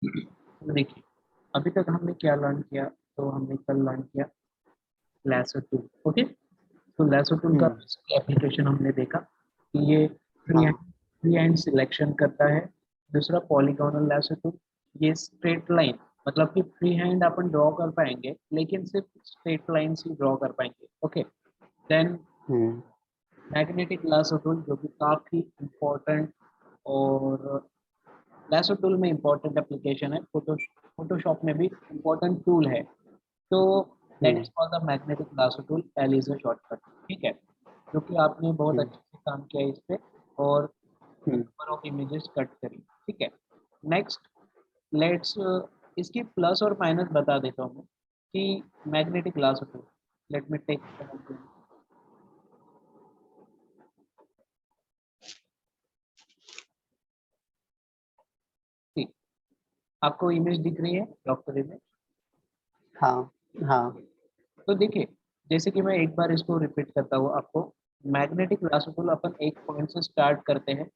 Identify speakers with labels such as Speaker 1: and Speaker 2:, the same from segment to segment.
Speaker 1: तो देखिए, अभी तक हमने क्या लर्न किया, तो हमने कल लर्न किया लैसो टूल। ओके, तो लैसो टूल का
Speaker 2: हम्म।
Speaker 1: एप्लीकेशन हमने देखा कि ये
Speaker 2: हाँ।
Speaker 1: फ्री हैंड सिलेक्शन करता है। दूसरा पॉलीगोनल लैसो टूल, ये स्ट्रेट लाइन, मतलब कि फ्री हैंड अपन ड्रॉ कर पाएंगे लेकिन सिर्फ स्ट्रेट लाइन ही ड्रॉ कर पाएंगे। ओके, देन
Speaker 2: हम्म।
Speaker 1: मैग्नेटिक लैसो टूल जो कि काफी इम्पोर्टेंट, और लैसो टूल में इम्पोर्टेंट एप्लीकेशन है, फोटोशॉप में भी इम्पोर्टेंट टूल है। तो that
Speaker 2: hmm.
Speaker 1: Is called the magnetic lasso tool, L is a shortcut. ठीक है, जो कि आपने बहुत
Speaker 2: हम्म।
Speaker 1: अच्छे से काम किया इस पे, और
Speaker 2: hmm.
Speaker 1: Number of images cut करी। ठीक है, नेक्स्ट लेट्स इसकी प्लस और माइनस बता देता हूँ मैं कि magnetic lasso tool, let me take ठीक, आपको इमेज दिख रही है, डॉक्टर इमेज।
Speaker 2: हाँ। हाँ।
Speaker 1: तो देखिए, जैसे कि मैं एक बार इसको रिपीट करता हूँ आपको, मैग्नेटिक लासो टूल अपन एक पॉइंट से स्टार्ट करते हैं,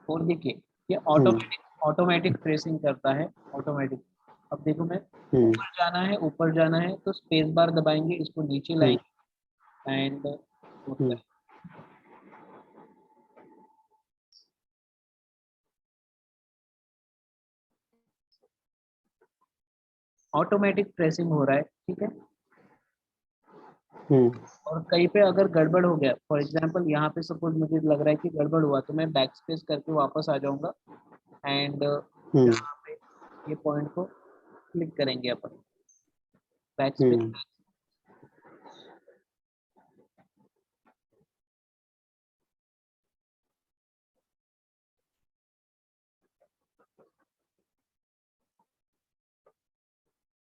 Speaker 1: और देखिए ये
Speaker 2: हम्म।
Speaker 1: ऑटोमेटिक ऑटोमेटिक ट्रेसिंग करता है, ऑटोमेटिक। अब देखो, मैं
Speaker 2: हम्म।
Speaker 1: ऊपर जाना है तो स्पेस बार दबाएंगे, इसको नीचे
Speaker 2: हम्म।
Speaker 1: लाएंगे एंड
Speaker 2: हम्म।
Speaker 1: ऑटोमेटिक ट्रेसिंग हो रहा है। ठीक है,
Speaker 2: हम्म।
Speaker 1: और कहीं पे अगर गड़बड़ हो गया, फॉर एग्जांपल यहाँ पे सपोज मुझे लग रहा है कि गड़बड़ हुआ, तो मैं बैक स्पेस करके वापस आ जाऊंगा एंड
Speaker 2: हम्म।
Speaker 1: यहाँ पे ये पॉइंट को क्लिक करेंगे अपन, बैक स्पेस।
Speaker 2: हम्म।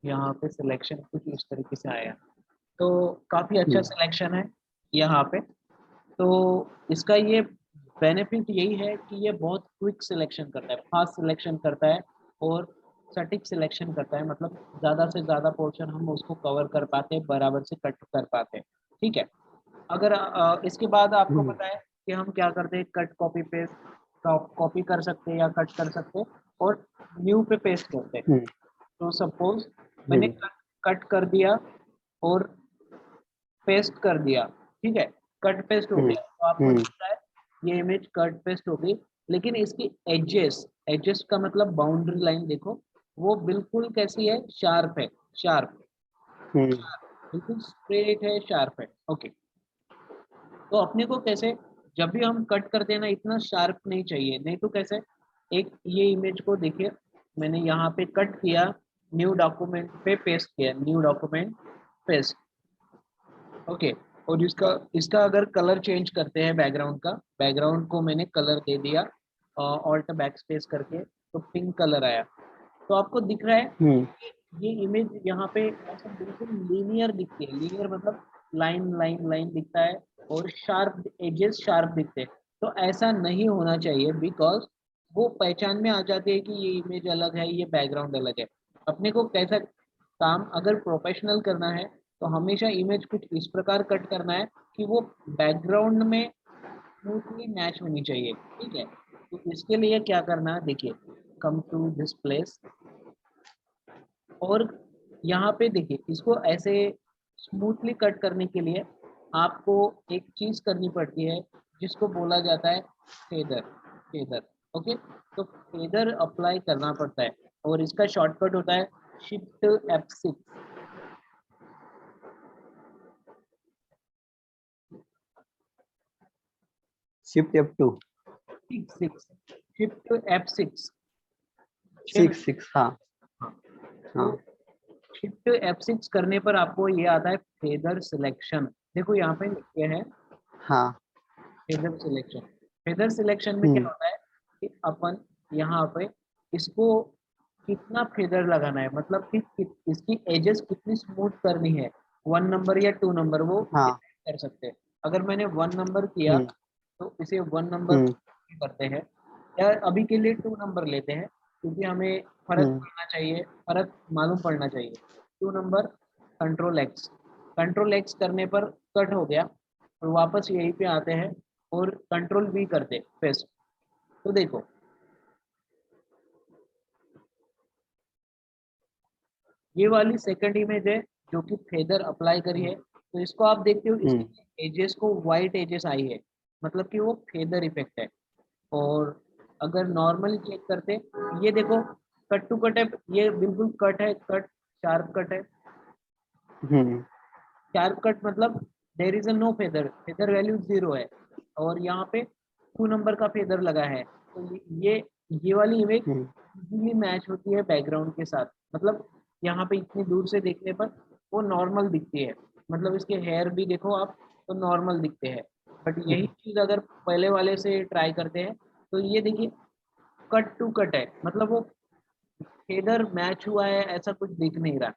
Speaker 1: यहाँ पे सिलेक्शन कुछ इस तरीके से आया, तो काफी अच्छा
Speaker 2: हम्म।
Speaker 1: सिलेक्शन है यहाँ पे। तो इसका ये बेनिफिट यही है कि ये बहुत क्विक सिलेक्शन करता है, फास्ट सिलेक्शन करता है, और सटीक सिलेक्शन करता है, मतलब ज्यादा से ज्यादा पोर्शन हम उसको कवर कर पाते हैं, बराबर से कट कर पाते हैं। ठीक है, अगर इसके बाद आपको
Speaker 2: हम्म।
Speaker 1: पता है कि हम क्या करते हैं, कट कॉपी पेस्ट, कॉपी कर सकते हैं या कट कर सकते हैं, और न्यू पे पेस्ट करते हैं।
Speaker 2: हम्म।
Speaker 1: तो सपोज मैंने
Speaker 2: हम्म।
Speaker 1: कट कर दिया और पेस्ट कर दिया। ठीक है, कट पेस्ट हो
Speaker 2: हम्म।
Speaker 1: गया, तो आपको
Speaker 2: हम्म।
Speaker 1: दिख रहा है ये इमेज कट पेस्ट हो गई, लेकिन इसकी एजेस, एजेस का मतलब बाउंड्री लाइन देखो, वो बिल्कुल कैसी है, शार्प है, शार्प,
Speaker 2: हम्म।
Speaker 1: बिल्कुल स्ट्रेट है, शार्प है। ओके, तो अपने को कैसे, जब भी हम कट करते हैं ना, इतना शार्प नहीं चाहिए, नहीं तो कैसे, एक ये इमेज को देखिए, मैंने यहाँ पे कट किया, न्यू डॉक्यूमेंट पे पेस्ट किया, न्यू डॉक्यूमेंट पेस्ट। ओके, और इसका इसका अगर कलर चेंज करते हैं, बैकग्राउंड का, बैकग्राउंड को मैंने कलर दे दिया ऑल्ट बैक स्पेस करके, तो पिंक कलर आया। तो आपको दिख रहा है
Speaker 2: हम्म।
Speaker 1: कि ये इमेज यहाँ पे ऐसा बिल्कुल लीनियर दिखती है, लीनियर मतलब लाइन लाइन लाइन दिखता है, और शार्प एजेस शार्प दिखते हैं। तो ऐसा नहीं होना चाहिए, बिकॉज वो पहचान में आ जाती है कि ये इमेज अलग है, ये बैकग्राउंड अलग है। अपने को कैसा काम अगर प्रोफेशनल करना है, तो हमेशा इमेज कुछ इस प्रकार कट करना है कि वो बैकग्राउंड में स्मूथली मैच होनी चाहिए। ठीक है, तो इसके लिए क्या करना है, देखिए, कम टू दिस प्लेस, और यहाँ पे देखिए, इसको ऐसे स्मूथली कट करने के लिए आपको एक चीज करनी पड़ती है, जिसको बोला जाता है फेदर, फेदर। ओके, तो फेदर अप्लाई करना पड़ता है, और इसका शॉर्टकट होता है shift F6।
Speaker 2: Shift F2।
Speaker 1: Six six, shift F6, 6
Speaker 2: six six, हाँ।
Speaker 1: हाँ, तो
Speaker 2: हाँ।
Speaker 1: शिफ्ट F6 करने पर आपको ये आता है फेदर सिलेक्शन। देखो यहाँ पे लिखे है
Speaker 2: हाँ।
Speaker 1: Feather selection. फेदर सिलेक्शन में क्या
Speaker 2: हम्म।
Speaker 1: होता है कि अपन यहाँ पे इसको कितना फेदर लगाना है, मतलब कि इसकी एजेस कितनी स्मूथ करनी है, 1 नंबर या 2 नंबर, वो
Speaker 2: हाँ।
Speaker 1: डिसाइड कर सकते हैं। अगर मैंने 1 नंबर किया,
Speaker 2: हम्म।
Speaker 1: तो इसे 1 नंबर
Speaker 2: हम्म।
Speaker 1: करते हैं, या अभी के लिए 2 नंबर लेते हैं, क्योंकि हमें फर्क
Speaker 2: हम्म।
Speaker 1: पड़ना चाहिए, फर्क मालूम पड़ना चाहिए। 2 number, control X, control X करने पर कट हो गया, और वापस यहीं पे आते हैं, और कंट्रोल V करते पेस्ट। तो देखो, ये वाली सेकंड इमेज है जो कि फेदर अप्लाई करी है, तो इसको आप देखते हो इसके एजेस को वाइट एजेस आई है, मतलब कि वो फेदर इफेक्ट है। और अगर नॉर्मली चेक करते, ये देखो कट टू कट है, ये बिल्कुल कट है, कट शार्प कट है। शार्प कट मतलब there is a no feather, feather value 0 है, और यहाँ पे 2 नंबर का फेदर लगा है। तो ये वाली इमेज इजीली मैच होती है बैकग्राउंड के साथ, मतलब यहाँ पे इतनी दूर से देखने पर वो नॉर्मल दिखती है, मतलब इसके हेयर भी देखो आप तो नॉर्मल दिखते हैं। बट यही चीज अगर पहले वाले से ट्राई करते हैं तो ये देखिए कट टू कट है, मतलब वो फेदर मैच हुआ है ऐसा कुछ दिख नहीं रहा।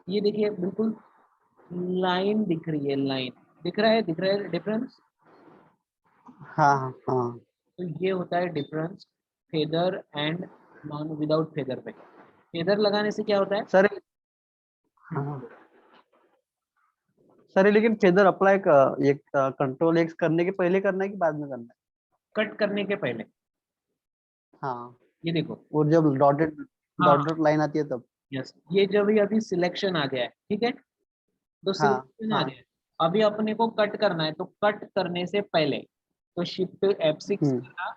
Speaker 1: ये देखिए बिल्कुल लाइन दिख रही है, लाइन दिख रहा है डिफरेंस।
Speaker 2: हाँ हाँ
Speaker 1: तो ये होता है difference feather and non without feather पे। फेदर लगाने से क्या होता है?
Speaker 2: सर। हाँ सर, लेकिन फेदर अप्लाई ये कंट्रोल एक्स करने के पहले करना है कि बाद में करना है?
Speaker 1: कट करने के पहले।
Speaker 2: हाँ,
Speaker 1: ये देखो।
Speaker 2: और जब डॉटेड
Speaker 1: हाँ,
Speaker 2: डॉटेड लाइन आती है तब।
Speaker 1: यस, ये जब ही अभी सिलेक्शन आ गया है, ठीक है, तो
Speaker 2: हाँ
Speaker 1: सिलेक्शन आ
Speaker 2: हाँ।
Speaker 1: गया है, अभी अपने को कट करना है, तो कट करने से पहले तो शिफ्ट F6 करना,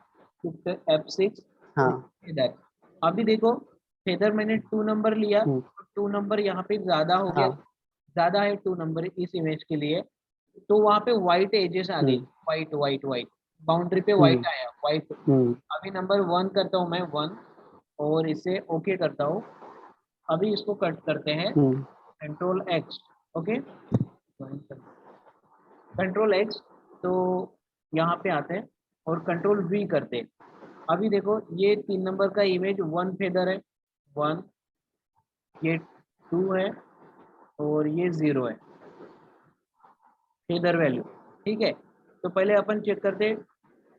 Speaker 1: शिफ्ट F6
Speaker 2: हाँ।
Speaker 1: इधर। अभी देखो फेदर मैंने 2 नंबर लिया,
Speaker 2: हम्म,
Speaker 1: तो 2 नंबर यहाँ पे ज्यादा हो गया,
Speaker 2: हाँ।
Speaker 1: ज्यादा है 2 नंबर इस इमेज के लिए, तो वहां पे व्हाइट एजेस आ गई,
Speaker 2: हम्म
Speaker 1: व्हाइट व्हाइट व्हाइट, बाउंड्री पे
Speaker 2: हम्म
Speaker 1: व्हाइट आया, व्हाइट।
Speaker 2: हम्म
Speaker 1: अभी नंबर 1 करता हूँ मैं 1, और इसे ओके करता हूँ। अभी इसको कट करते हैं,
Speaker 2: hmm
Speaker 1: control X, okay, control X, तो यहाँ पे आते हैं और कंट्रोल वी करते हैं। अभी देखो ये 3 नंबर का इमेज 1 फेदर है, 1, ये 2 है, और ये 0 है फेदर वैल्यू, ठीक है। तो पहले अपन चेक करते हैं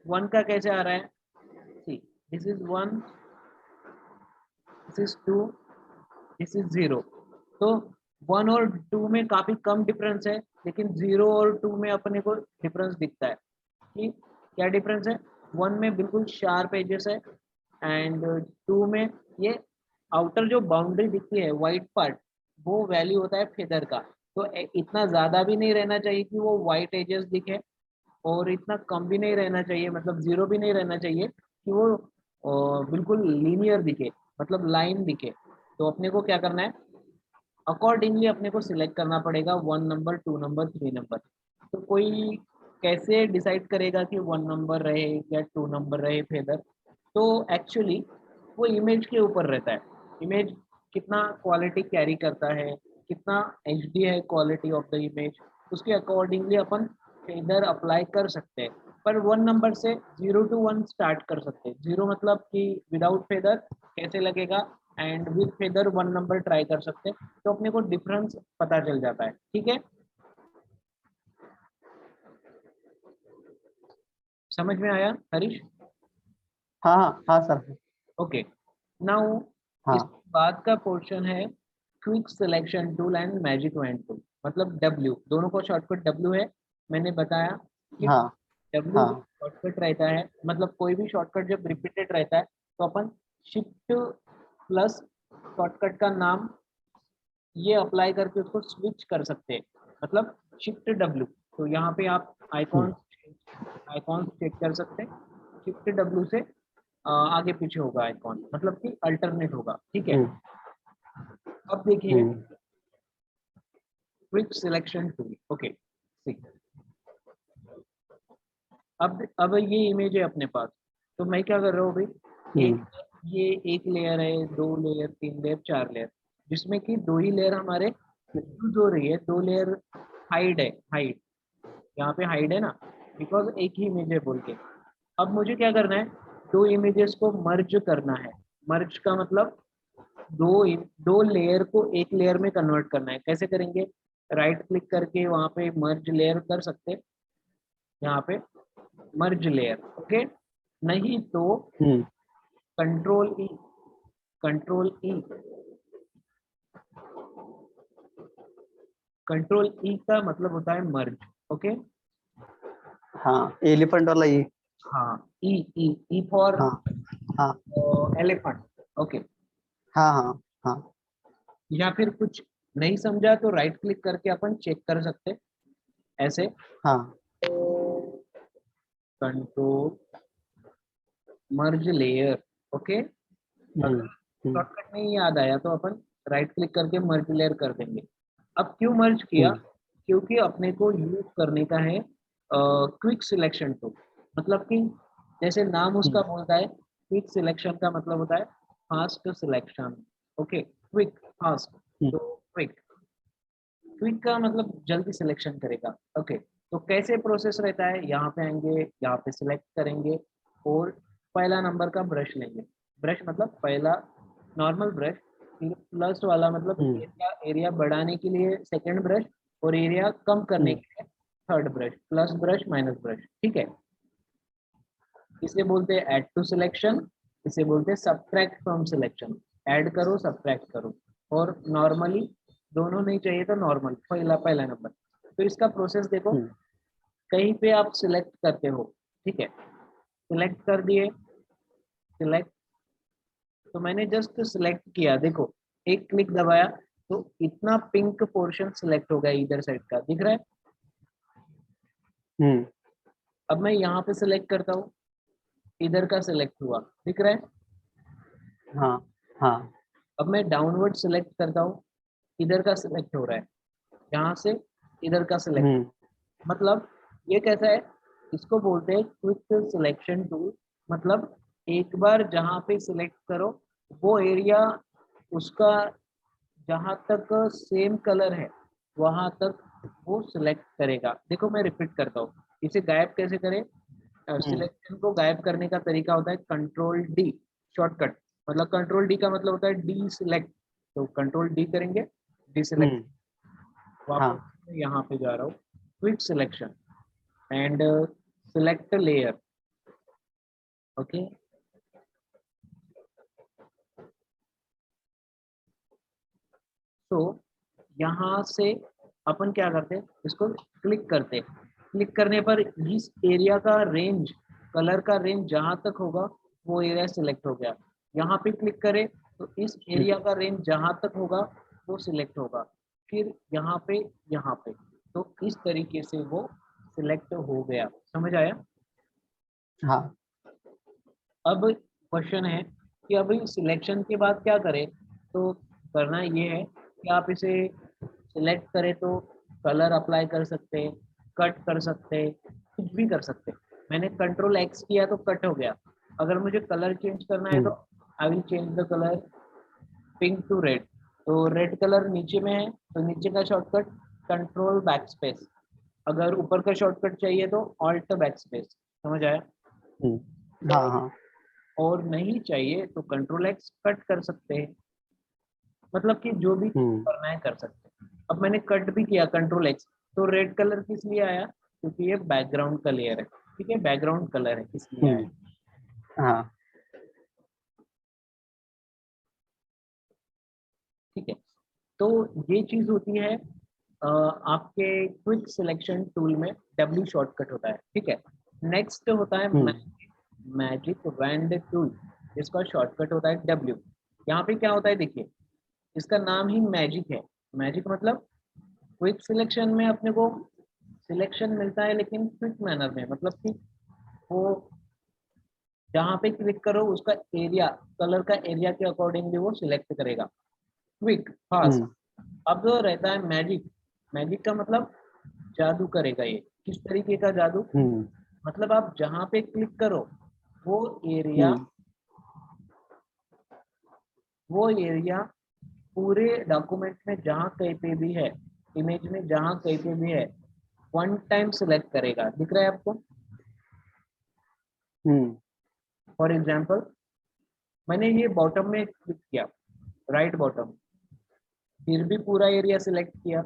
Speaker 1: 1 का कैसे आ रहा है। See, this is 1, this is 2, this is 0। तो 1 और 2 में काफी कम डिफरेंस है, लेकिन 0 और 2 में अपने को डिफरेंस दिखता है कि क्या डिफरेंस है। 1 में बिल्कुल शार्प एजेस है, एंड 2 में ये आउटर जो बाउंड्री दिखती है व्हाइट पार्ट, वो वैल्यू होता है फेदर का। तो इतना ज्यादा भी नहीं रहना चाहिए कि वो व्हाइट एजेस दिखे, और इतना कम भी नहीं रहना चाहिए, मतलब 0 भी नहीं रहना चाहिए कि वो बिल्कुल लीनियर दिखे, मतलब लाइन दिखे। तो अपने को क्या करना है, अकॉर्डिंगली अपने को सिलेक्ट करना पड़ेगा 1 नंबर, 2 नंबर, 3 नंबर। तो कोई कैसे डिसाइड करेगा कि 1 नंबर रहे या 2 नंबर रहे फेदर? तो एक्चुअली वो इमेज के ऊपर रहता है, इमेज कितना क्वालिटी कैरी करता है, कितना HD है क्वालिटी ऑफ द इमेज, उसके अकॉर्डिंगली अपन फेदर अप्लाई कर सकते हैं। पर 1 नंबर से 0 to 1 स्टार्ट कर सकते हैं। 0 मतलब कि विदाउट फेदर कैसे लगेगा, and with feather 1 number try कर सकते हैं, तो अपने को डिफरेंस पता चल जाता है, ठीक है। समझ में आया हरीश?
Speaker 2: हाँ हाँ हाँ सर।
Speaker 1: ओके, नाउ इस
Speaker 2: हाँ
Speaker 1: बाद का पोर्शन है quick selection tool and magic wand tool, मतलब W, दोनों को शॉर्टकट W है। मैंने बताया कि
Speaker 2: हाँ
Speaker 1: W
Speaker 2: हाँ।
Speaker 1: शॉर्टकट रहता है, मतलब कोई भी शॉर्टकट जब रिपीटेड रहता है तो अपन शिफ्ट प्लस शॉर्टकट का नाम ये अप्लाई करके उसको स्विच कर सकते हैं, मतलब शिफ्ट W। तो यहाँ पे आप
Speaker 2: हम्म
Speaker 1: आइकॉन चेक कर सकते हैं, शिफ्ट W से आगे पीछे होगा आइकॉन, मतलब कि अल्टरनेट होगा, ठीक है।
Speaker 2: हम्म
Speaker 1: अब देखिए
Speaker 2: हम्म
Speaker 1: क्विक सिलेक्शन टूल, ओके, सी, अब ये इमेज है अपने पास, तो मैं क्या कर रहा हूँ भाई,
Speaker 2: हम्म
Speaker 1: एक ये एक लेयर है, 2 लेयर, 3 लेयर, 4 लेयर, जिसमें कि 2 ही लेयर हमारे यूज हो रही है, 2 लेयर हाइड है, हाइड, यहाँ पे हाइड है ना, बिकॉज एक ही इमेज है बोल के। अब मुझे क्या करना है, 2 इमेजेस को मर्ज करना है। मर्ज का मतलब दो लेयर को एक लेयर में कन्वर्ट करना है। कैसे करेंगे? राइट क्लिक करके वहां पे मर्ज लेयर कर सकते हैं, यहाँ पे मर्ज लेयर, ओके। नहीं तो
Speaker 2: hmm
Speaker 1: control E, control E, control E का मतलब होता है मर्ज, ओके।
Speaker 2: हाँ, एलिफेंट वाला ये।
Speaker 1: हाँ, ई, ई, ई फॉर
Speaker 2: हाँ हाँ
Speaker 1: एलिफेंट, ओके।
Speaker 2: हाँ हाँ हाँ।
Speaker 1: या फिर कुछ नहीं समझा तो राइट क्लिक करके अपन चेक कर सकते, ऐसे
Speaker 2: हाँ।
Speaker 1: कंट्रोल मर्ज लेयर। ओके,
Speaker 2: हम्म,
Speaker 1: अगर
Speaker 2: हम्म,
Speaker 1: शॉर्टकट नहीं याद आया तो अपन राइट क्लिक करके मर्ज लेयर कर देंगे। अब क्यों मर्ज किया?
Speaker 2: हम्म,
Speaker 1: क्योंकि अपने को यूज करने का है क्विक सिलेक्शन टूल। मतलब कि जैसे नाम उसका
Speaker 2: हम्म,
Speaker 1: बोलता है, क्विक सिलेक्शन का मतलब होता है fast selection. Okay, quick, fast,
Speaker 2: hmm,
Speaker 1: तो क्विक, क्विक का मतलब जल्दी सिलेक्शन करेगा। ओके, तो कैसे प्रोसेस रहता है, यहाँ पे आएंगे, यहाँ पे सिलेक्ट करेंगे और पहला नंबर का ब्रश लेंगे। ब्रश मतलब पहला नॉर्मल ब्रश, फिर प्लस वाला मतलब
Speaker 2: हम्म,
Speaker 1: एरिया, एरिया बढ़ाने के लिए सेकंड ब्रश, और एरिया कम करने
Speaker 2: हम्म,
Speaker 1: के लिए third brush, plus brush minus brush. ठीक है, इसे बोलते हैं ऐड टू सिलेक्शन, इसे बोलते हैं सब्ट्रैक्ट फ्रॉम सिलेक्शन। ऐड करो, सब्ट्रैक्ट करो, और नॉर्मली दोनों नहीं चाहिए तो नॉर्मल पहला पहला नंबर। तो इसका प्रोसेस देखो,
Speaker 2: हम्म,
Speaker 1: कहीं पे आप सिलेक्ट करते हो, ठीक है, सिलेक्ट कर दिए, सिलेक्ट, तो मैंने जस्ट सिलेक्ट किया, देखो एक क्लिक दबाया तो इतना पिंक पोर्शन सिलेक्ट हो गया, इधर साइड का दिख रहा है।
Speaker 2: हम्म,
Speaker 1: अब मैं यहाँ पे सिलेक्ट करता हूँ, इधर का सिलेक्ट हुआ, दिख रहा है।
Speaker 2: हाँ, हाँ,
Speaker 1: अब मैं डाउनवर्ड सिलेक्ट करता हूँ, इधर का सिलेक्ट हो रहा है, यहाँ से इधर का सिलेक्ट।
Speaker 2: हम्म,
Speaker 1: मतलब ये कैसा है, इसको बोलते हैं क्विक सिलेक्शन टूल। मतलब एक बार जहाँ पे सिलेक्ट करो, वो एरिया उसका जहाँ तक सेम कलर है वहां तक वो सिलेक्ट करेगा। देखो मैं रिपीट करता हूँ, इसे गायब कैसे करें।
Speaker 2: हम्म,
Speaker 1: सिलेक्शन को गायब करने का तरीका होता है कंट्रोल डी, शॉर्टकट। मतलब कंट्रोल डी का मतलब होता है डी सिलेक्ट, तो कंट्रोल डी करेंगे, डी सिलेक्ट।
Speaker 2: हम्म,
Speaker 1: वापस
Speaker 2: हाँ,
Speaker 1: मैं यहाँ पे जा रहा हूँ, quick selection and select layer. Okay, तो यहाँ से अपन क्या करते हैं, इसको क्लिक करते हैं। क्लिक करने पर इस एरिया का रेंज, कलर का रेंज जहाँ तक होगा वो एरिया सिलेक्ट हो गया। यहाँ पे क्लिक करें तो इस
Speaker 2: हम्म,
Speaker 1: एरिया का रेंज जहाँ तक होगा वो सिलेक्ट होगा। फिर यहाँ पे, यहाँ पे, तो इस तरीके से वो सिलेक्ट हो गया। समझ आया?
Speaker 2: हाँ,
Speaker 1: अब क्वेश्चन है कि अभी सिलेक्शन के बाद क्या करें। तो करना ये है कि आप इसे सिलेक्ट करें तो कलर अप्लाई कर सकते हैं, कट कर सकते हैं, कुछ भी कर सकते हैं। मैंने कंट्रोल एक्स किया तो कट हो गया। अगर मुझे कलर चेंज करना है तो
Speaker 2: hmm,
Speaker 1: I will change the colour pink to red. तो रेड कलर नीचे में है तो नीचे का शॉर्टकट कंट्रोल बैक स्पेस। अगर ऊपर का शॉर्टकट चाहिए तो ऑल्ट बैक स्पेस। समझ आया?
Speaker 2: हाँ, हाँ,
Speaker 1: और नहीं चाहिए तो कंट्रोल एक्स कट कर सकते हैं। मतलब कि जो भी
Speaker 2: हम्म,
Speaker 1: करना है कर सकते हैं। अब मैंने कट भी किया कंट्रोल एक्स, तो रेड कलर किस लिए आया? क्योंकि ये बैकग्राउंड का लेयर है। ठीक है, बैकग्राउंड कलर है इसलिए आया।
Speaker 2: हम्म, हाँ,
Speaker 1: ठीक है, तो ये चीज होती है आपके क्विक सिलेक्शन टूल में डब्ल्यू शॉर्टकट होता है। ठीक है, नेक्स्ट होता है
Speaker 2: हम्म,
Speaker 1: मैजिक वैंड टूल, जिसका शॉर्टकट होता है डब्ल्यू। यहाँ पे क्या होता है देखिए, इसका नाम ही मैजिक है। मैजिक मतलब क्विक सिलेक्शन में अपने को सिलेक्शन मिलता है लेकिन क्विक मैनर में। मतलब कि वो जहाँ पे क्लिक करो उसका एरिया, कलर का एरिया के अकॉर्डिंगली वो सिलेक्ट करेगा, क्विक, फास्ट।
Speaker 2: हम्म,
Speaker 1: अब रहता है मैजिक। मैजिक का मतलब जादू करेगा ये। किस तरीके का जादू?
Speaker 2: हम्म,
Speaker 1: मतलब आप जहाँ पे क्लिक करो वो एरिया,
Speaker 2: हम्म,
Speaker 1: वो एरिया पूरे डॉक्यूमेंट में जहाँ कहीं पे भी है, इमेज में जहाँ कहीं पे भी है, वन टाइम सिलेक्ट करेगा। दिख रहा है आपको?
Speaker 2: हम्म,
Speaker 1: फॉर एग्जाम्पल मैंने ये बॉटम में क्लिक किया, राइट बॉटम, फिर भी पूरा एरिया सिलेक्ट किया।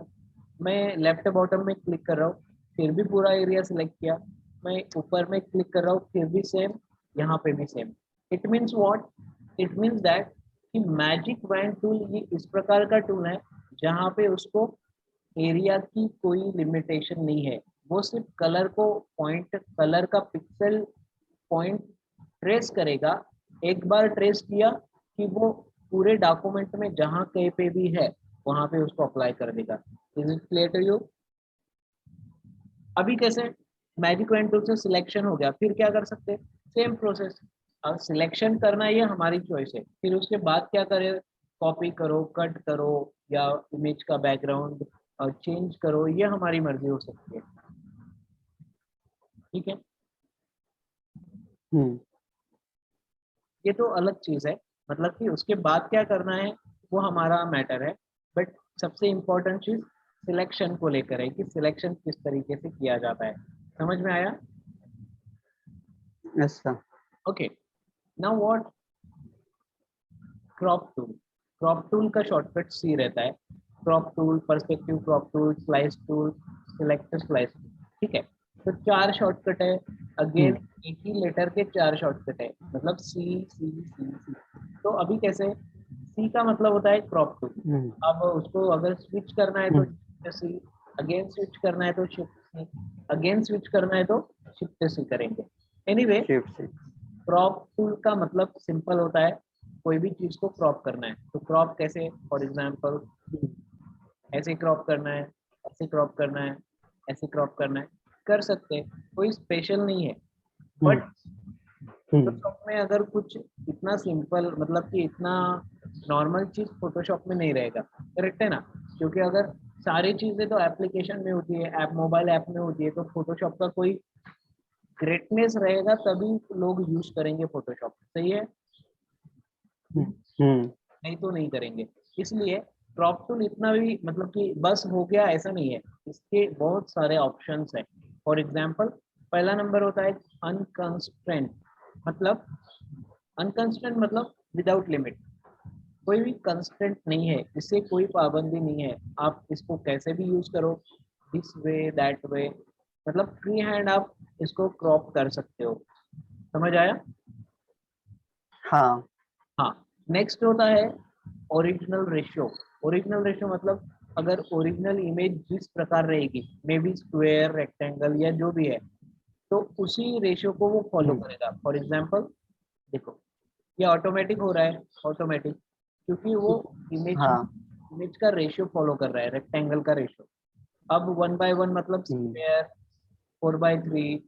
Speaker 1: मैं लेफ्ट बॉटम में क्लिक कर रहा हूँ, फिर भी पूरा एरिया सिलेक्ट किया। मैं ऊपर में क्लिक कर रहा हूँ, फिर भी सेम, यहाँ पे भी same. It means what? It means that कि मैजिक वैन टूल ये इस प्रकार का टूल है जहाँ पे उसको एरिया की कोई लिमिटेशन नहीं है। वो सिर्फ कलर को पॉइंट, कलर का पिक्सल पॉइंट ट्रेस करेगा। एक बार ट्रेस किया कि वो पूरे डॉक्यूमेंट में जहाँ कहीं पे भी है वहां पे उसको अप्लाई कर देगा। Is it clear to you? अभी कैसे मैजिक वैन टूल से सिलेक्शन हो गया, फिर क्या कर सकते हैं? Same process. अब सिलेक्शन करना ये हमारी चॉइस है, फिर उसके बाद क्या करें? कॉपी करो, कट करो, या इमेज का बैकग्राउंड चेंज करो, ये हमारी मर्जी हो सकती है। ठीक है,
Speaker 2: हम्म
Speaker 1: ये तो अलग चीज है, मतलब कि उसके बाद क्या करना है वो हमारा मैटर है। बट सबसे इम्पोर्टेंट चीज सिलेक्शन को लेकर है कि सिलेक्शन किस तरीके से किया जाता है। समझ में आया?
Speaker 2: ऐसा।
Speaker 1: Okay, now what? Crop tool. Crop tool का शॉर्टकट सी रहता है। Crop tool, perspective crop tool, slice tool, select slice tool. ठीक है, तो चार शॉर्टकट है। अगेन
Speaker 2: हम्म
Speaker 1: एक ही लेटर के चार शॉर्टकट है, मतलब सी सी सी सी। तो अभी कैसे? सी का मतलब होता है क्रॉप टूल।
Speaker 2: हम्म
Speaker 1: अब उसको अगर स्विच करना है तो
Speaker 2: हम्म
Speaker 1: शिफ्ट सी, अगेन स्विच करना है तो शिफ्ट सी, अगेन स्विच करना है तो शिफ्ट सी करेंगे। एनीवे,
Speaker 2: शिफ्ट से।
Speaker 1: क्रॉप टूल का मतलब सिंपल होता है, कोई भी चीज को क्रॉप करना है तो क्रॉप कैसे? फॉर एग्जांपल
Speaker 2: हम्म
Speaker 1: ऐसे क्रॉप करना है, ऐसे क्रॉप करना है, ऐसे क्रॉप करना है, कर सकते हैं, कोई स्पेशल नहीं है।
Speaker 2: हम्म
Speaker 1: बट
Speaker 2: हम्म
Speaker 1: फोटोशॉप में अगर कुछ इतना सिंपल, मतलब कि इतना नॉर्मल चीज फोटोशॉप में नहीं रहेगा, करेक्ट है ना? क्योंकि अगर सारी चीजें तो एप्लीकेशन में होती है, ऐप मोबाइल ऐप में होती है, तो फोटोशॉप का कोई ग्रेटनेस रहेगा तभी लोग यूज करेंगे फोटोशॉप, सही है?
Speaker 2: हम्म हम्म
Speaker 1: नहीं तो नहीं करेंगे। इसलिए क्रॉप टूल इतना भी मतलब कि बस हो गया ऐसा नहीं है, इसके बहुत सारे ऑप्शंस हैं। फॉर एग्जांपल पहला नंबर होता है अनकंस्ट्रेंट, मतलब अनकंस्ट्रेंट मतलब विदाउट लिमिट। कोई भी कंस्ट्रेंट नहीं है, इससे कोई पाबंदी नहीं है, आप इसको कैसे भी यूज करो, दिस वे दैट वे, मतलब फ्री हैंड आप इसको क्रॉप कर सकते हो। समझ आया?
Speaker 2: हाँ।
Speaker 1: हाँ। नेक्स्ट होता है ओरिजिनल रेशियो। ओरिजिनल रेशियो मतलब अगर ओरिजिनल इमेज जिस प्रकार रहेगी, मे बी स्क्वायर, रेक्टेंगल या जो भी है, तो उसी रेशियो को वो फॉलो
Speaker 2: हम्म
Speaker 1: करेगा। फॉर एग्जांपल देखो, ये ऑटोमेटिक हो रहा है, ऑटोमेटिक, क्योंकि वो इमेज
Speaker 2: हाँ।
Speaker 1: इमेज का रेशियो फॉलो कर रहा है, रेक्टेंगल का रेशियो। अब 1 by 1 मतलब
Speaker 2: हम्म
Speaker 1: स्क्वायर, 4 by 3,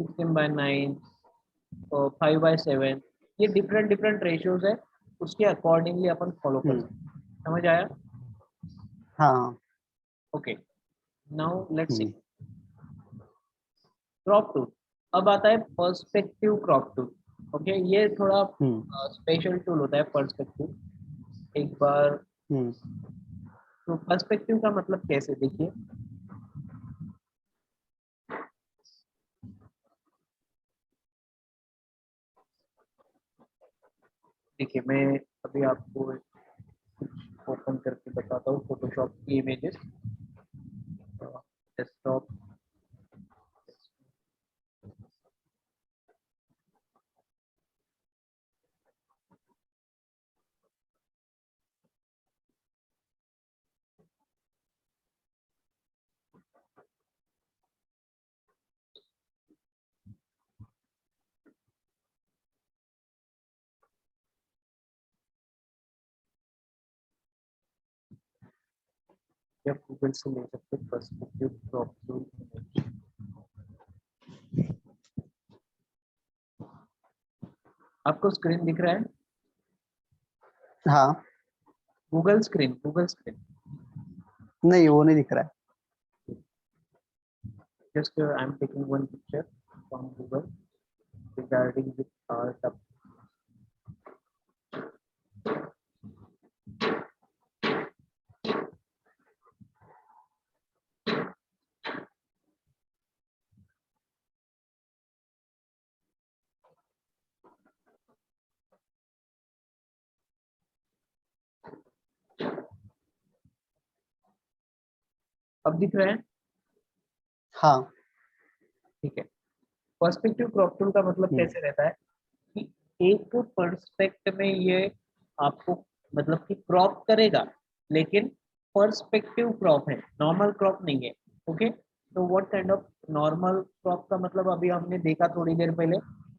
Speaker 1: 16 by 9 और 5 by 7, ये डिफरेंट डिफरेंट रेशियोज है, उसके अकॉर्डिंगली अपन फॉलो कर
Speaker 2: हम्म
Speaker 1: सकते हैं। समझ आया?
Speaker 2: हाँ।
Speaker 1: Okay, now let's see
Speaker 2: hmm
Speaker 1: crop tool. अब आता है पर्सपेक्टिव क्रॉप टूल। ओके, ये थोड़ा
Speaker 2: हम्म
Speaker 1: स्पेशल टूल होता है पर्सपेक्टिव। एक बार,
Speaker 2: हम्म
Speaker 1: तो पर्सपेक्टिव का मतलब कैसे देखिए, देखिए मैं अभी आपको कुछ ओपन करके बताता हूँ फोटोशॉप की इमेजेस, डेस्कटॉप। या गूगल से ले सकते पर्सपेक्टिव क्रॉप टूल इमेज। आपको स्क्रीन दिख रहा है?
Speaker 2: हाँ।
Speaker 1: Google screen, Google screen.
Speaker 2: नहीं, वो नहीं दिख रहा है।
Speaker 1: Just I am taking one picture from Google regarding with art. अब दिख रहा है?
Speaker 2: हाँ।
Speaker 1: ठीक है। पर्सपेक्टिव क्रॉप टूल का मतलब
Speaker 2: हम्म
Speaker 1: कैसे रहता है कि एक पर्सपेक्ट में ये आपको मतलब कि क्रॉप करेगा, लेकिन पर्सपेक्टिव क्रॉप है, नॉर्मल क्रॉप नहीं है। ओके, तो what kind of normal crop का मतलब अभी हमने देखा थोड़ी देर पहले,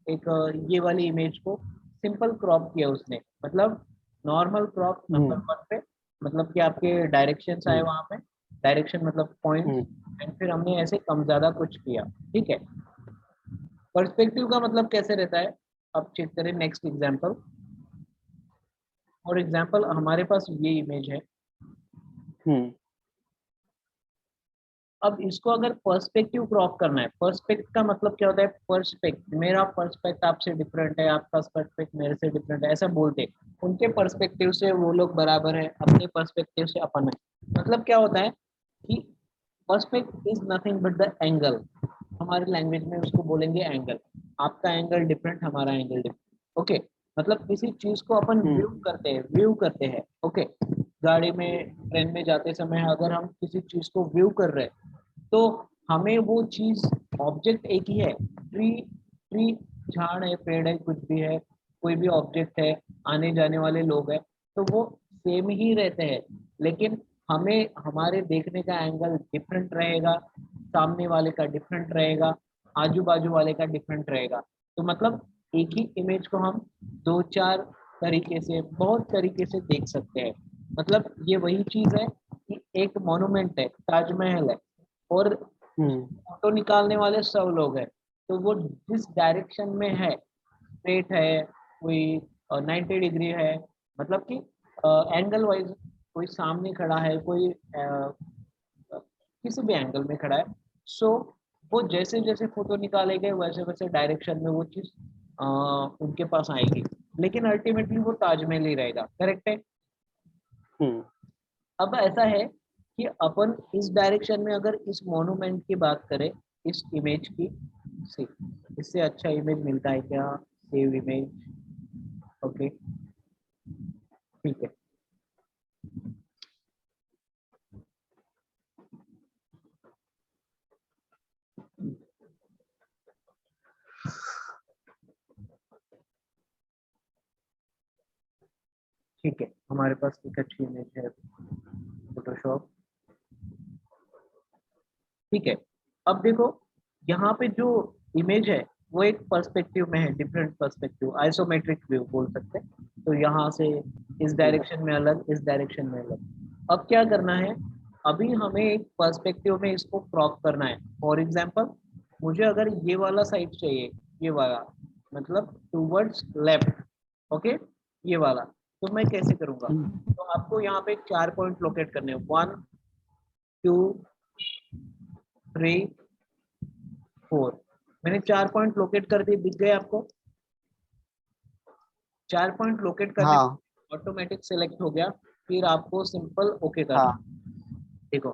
Speaker 1: एक ये वाली इमेज को सिंपल क्रॉप किया उसने, मतलब नॉर्मल क्रॉप नंबर 1 पे, मतलब कि आपके डायरेक्शंस आए वहां पे, डायरेक्शन मतलब पॉइंट्स, एंड फिर हमने ऐसे कम ज्यादा कुछ किया, ठीक है। पर्सपेक्टिव का मतलब कैसे रहता है, अब चेक करें नेक्स्ट एग्जांपल। फॉर एग्जांपल हमारे पास ये इमेज है, अब इसको अगर पर्सपेक्टिव क्रॉप करना है, पर्सपेक्ट का मतलब क्या होता है, पर्सपेक्ट, मेरा पर्सपेक्ट आपसे डिफरेंट है, आपका पर्सपेक्ट मेरे से डिफरेंट है, ऐसा बोलते हैं। उनके पर्सपेक्टिव से वो लोग बराबर है, अपने पर्सपेक्टिव से अपन है। मतलब क्या होता है कि perspect is nothing but the angle, हमारी लैंग्वेज में उसको बोलेंगे एंगल। आपका एंगल डिफरेंट, हमारा एंगल डिफरेंट, ओके। मतलब किसी चीज को अपन व्यू करते हैं, व्यू करते हैं, ओके। गाड़ी में, ट्रेन में जाते समय अगर हम किसी चीज को व्यू कर रहे हैं, तो हमें वो चीज, ऑब्जेक्ट एक ही है, ट्री, ट्री, झाड़ है, पेड़ है, कुछ भी है, कोई भी ऑब्जेक्ट है, आने जाने वाले लोग हैं, तो वो सेम ही रहते हैं, लेकिन हमें हमारे देखने का एंगल डिफरेंट रहेगा, सामने वाले का डिफरेंट रहेगा, आजू बाजू वाले का डिफरेंट रहेगा। तो मतलब एक ही इमेज को हम दो चार तरीके से, बहुत तरीके से देख सकते हैं। मतलब ये वही चीज है कि एक मॉन्यूमेंट है, ताजमहल है, और फोटो निकालने वाले सब लोग हैं, तो वो जिस डायरेक्शन में है, स्ट्रेट है, कोई 90 डिग्री है, मतलब कि एंगल वाइज, कोई सामने खड़ा है, कोई किसी भी एंगल में खड़ा है, सो वो जैसे जैसे फोटो निकाले गए वैसे वैसे डायरेक्शन में वो चीज उनके पास आएगी, लेकिन अल्टीमेटली वो ताजमहल ही रहेगा, करेक्ट है। अब ऐसा है कि अपन इस डायरेक्शन में अगर इस मोनूमेंट की बात करें, इस इमेज की, सी, इससे अच्छा इमेज मिलता है क्या, सेव इमेज, ओके, ठीक है। ठीक है, हमारे पास एक अच्छी इमेज है, फोटोशॉप, ठीक है। अब देखो यहाँ पे जो इमेज है वो एक पर्सपेक्टिव में है, डिफरेंट पर्सपेक्टिव, आइसोमेट्रिक व्यू बोल सकते हैं। तो यहाँ से इस डायरेक्शन में अलग, इस डायरेक्शन में अलग। अब क्या करना है, अभी हमें एक पर्सपेक्टिव में इसको क्रॉप करना है। फॉर एग्जांपल मुझे अगर ये वाला साइड चाहिए, ये वाला, मतलब टूवर्ड्स लेफ्ट, ओके, ये वाला, तो मैं कैसे करूंगा, तो आपको यहाँ पे 4 पॉइंट लोकेट करने हैं, 1 2 3 4। मैंने 4 पॉइंट लोकेट कर दिए, दिख गए आपको, 4 पॉइंट लोकेट करने
Speaker 2: हाँ
Speaker 1: ऑटोमेटिक सेलेक्ट हो गया, फिर आपको सिंपल ओके करना,
Speaker 2: हाँ
Speaker 1: देखो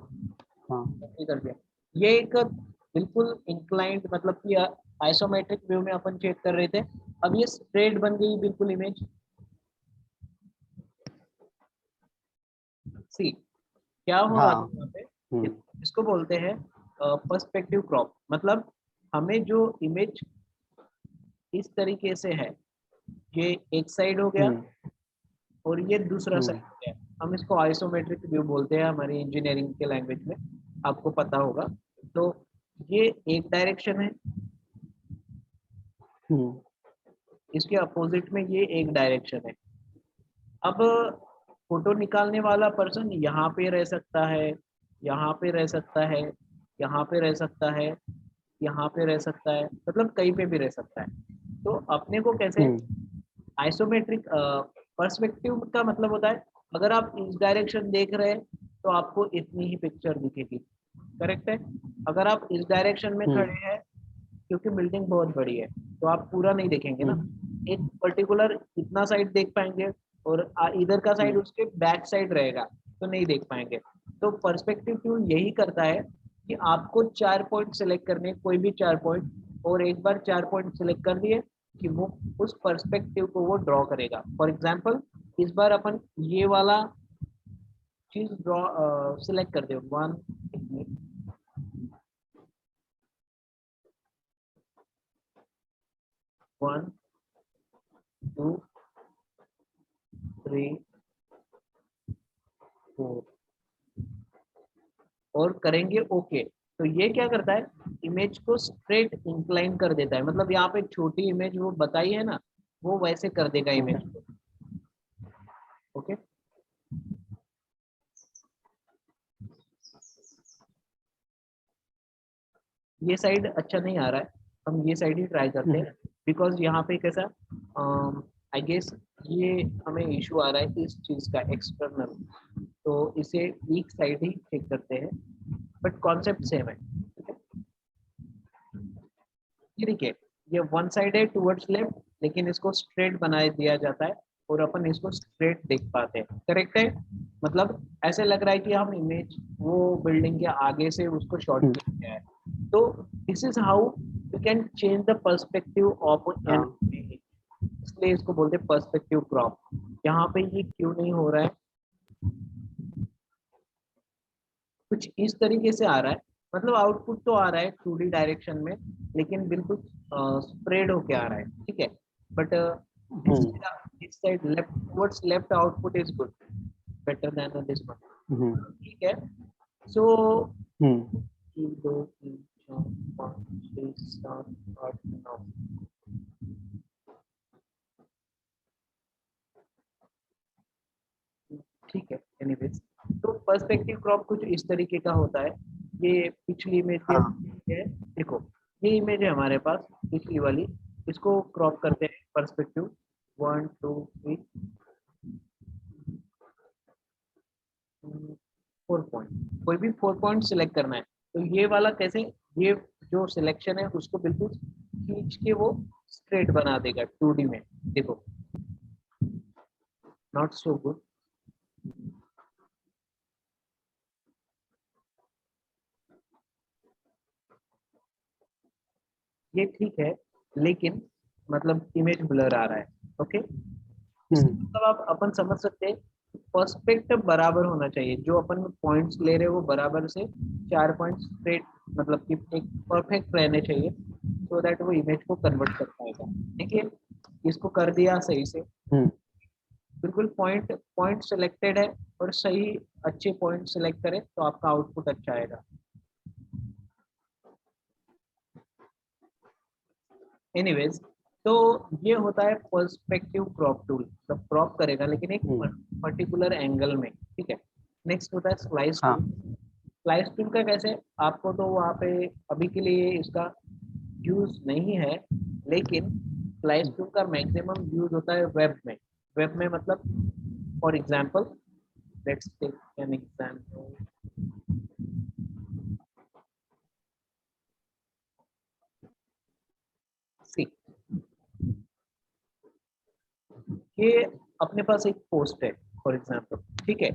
Speaker 2: हाँ
Speaker 1: ओके कर दिया। ये एक बिल्कुल इंक्लाइंड, मतलब कि आइसोमेट्रिक व्यू में अपन चेक कर रहे थे, अब ये स्ट्रेट बन गई बिल्कुल इमेज, सी क्या हो रहा था
Speaker 2: हाँ
Speaker 1: यहाँ पे, इसको बोलते हैं पर्सपेक्टिव क्रॉप। मतलब हमें जो इमेज इस तरीके से है, ये एक साइड हो गया और ये दूसरा साइड हो गया, हम इसको आइसोमेट्रिक व्यू बोलते हैं हमारी इंजीनियरिंग के लैंग्वेज में, आपको पता होगा। तो ये एक डायरेक्शन है, इसके अपोजिट में ये एक डायरेक्शन है। अब फोटो निकालने वाला पर्सन यहाँ पे रह सकता है, यहाँ पे रह सकता है, यहाँ पे रह सकता है, यहाँ पे रह सकता है, मतलब कहीं पे भी रह सकता है। तो अपने को कैसे, आइसोमेट्रिक पर्सपेक्टिव का मतलब होता है, अगर आप इस डायरेक्शन देख रहे हैं तो आपको इतनी ही पिक्चर दिखेगी, करेक्ट है। अगर आप इस डायरेक्शन में खड़े हैं, क्योंकि बिल्डिंग बहुत बड़ी है, तो आप पूरा नहीं देखेंगे ना, एक पर्टिकुलर इतना साइड देख पाएंगे, और इधर का साइड उसके बैक साइड रहेगा, तो नहीं देख पाएंगे। तो पर्सपेक्टिव टूल यही करता है कि आपको 4 पॉइंट सेलेक्ट करने, कोई भी 4 पॉइंट, और एक बार 4 पॉइंट सेलेक्ट कर दिए कि वो उस पर्सपेक्टिव को वो ड्रॉ करेगा। फॉर एग्जाम्पल इस बार अपन ये वाला चीज ड्रॉ सिलेक्ट कर दे, 1 2 3 4 और करेंगे ओके। तो ये क्या करता है, इमेज को स्ट्रेट इंक्लाइन कर देता है, मतलब यहाँ पे छोटी इमेज वो बताई है ना, वो वैसे कर देगा इमेज को। ओके, ये साइड अच्छा नहीं आ रहा है, हम ये साइड ही ट्राई करते हैं, बिकॉज यहाँ पे कैसा आई गेस ये हमें इशू आ रहा है इस चीज का एक्सटर्नल, तो इसे एक साइड ही चेक करते हैं, बट कॉन्सेप्ट सेम है। ये देखिए, ये वन साइड है टुवर्ड्स लेफ्ट, लेकिन इसको स्ट्रेट बना दिया जाता है और अपन इसको स्ट्रेट देख पाते हैं, करेक्ट है। मतलब ऐसे लग रहा है कि हम इमेज वो बिल्डिंग के आगे से उसको शॉट किया है। तो this is how you can change the perspective of an
Speaker 2: हाँ
Speaker 1: इमेज, इसलिए इसको बोलते हैं पर्सपेक्टिव क्रॉप। यहाँ पे ये क्यों नहीं हो रहा है, कुछ इस तरीके से आ रहा है, मतलब आउटपुट तो आ रहा है 2D डायरेक्शन में, लेकिन बिल्कुल स्प्रेड होके आ रहा है, ठीक है। But this side left towards left output is good, better than this one, ठीक है। सो 1 2 3 4 5 6 7 8 9, ठीक है। एनीवेज, तो पर्सपेक्टिव क्रॉप कुछ इस तरीके का होता है। ये पिछली इमेज के
Speaker 2: हाँ
Speaker 1: है, देखो ये इमेज है हमारे पास पिछली वाली, इसको क्रॉप करते हैं पर्सपेक्टिव 1 2 3 4 पॉइंट, कोई भी 4 पॉइंट सिलेक्ट करना है। तो ये वाला कैसे, ये जो सिलेक्शन है उसको बिल्कुल खींच के वो स्ट्रेट बना देगा 2D में, देखो नॉट सो गुड। ये ठीक है, लेकिन मतलब इमेज ब्लर आ रहा है, ओके। इसका मतलब आप अपन समझ सकते हैं, पर्सपेक्टिव बराबर होना चाहिए, जो अपन पॉइंट्स ले रहे हैं वो बराबर से 4 पॉइंट स्ट्रेट, मतलब कि एक परफेक्ट रहने चाहिए, सो दैट वो इमेज को कन्वर्ट कर पाएगा। देखिए इसको कर दिया सही से, बिल्कुल पॉइंट पॉइंट सिलेक्टेड है, और सही अच्छे पॉइंट सिलेक्ट करें तो आपका आउटपुट अच्छा आएगा। एनीवेज, तो ये होता है पर्सपेक्टिव क्रॉप टूल, मतलब क्रॉप करेगा लेकिन एक पर्टिकुलर एंगल में, ठीक है। नेक्स्ट होता है स्लाइस
Speaker 2: हाँ
Speaker 1: टूल। स्लाइस टूल का कैसे, आपको तो वहाँ पे अभी के लिए इसका यूज नहीं है, लेकिन स्लाइस टूल का मैक्सिमम यूज होता है वेब में। वेब में मतलब for example, let's take an example, see, ये अपने पास एक पोस्ट है फॉर एग्जांपल, ठीक है।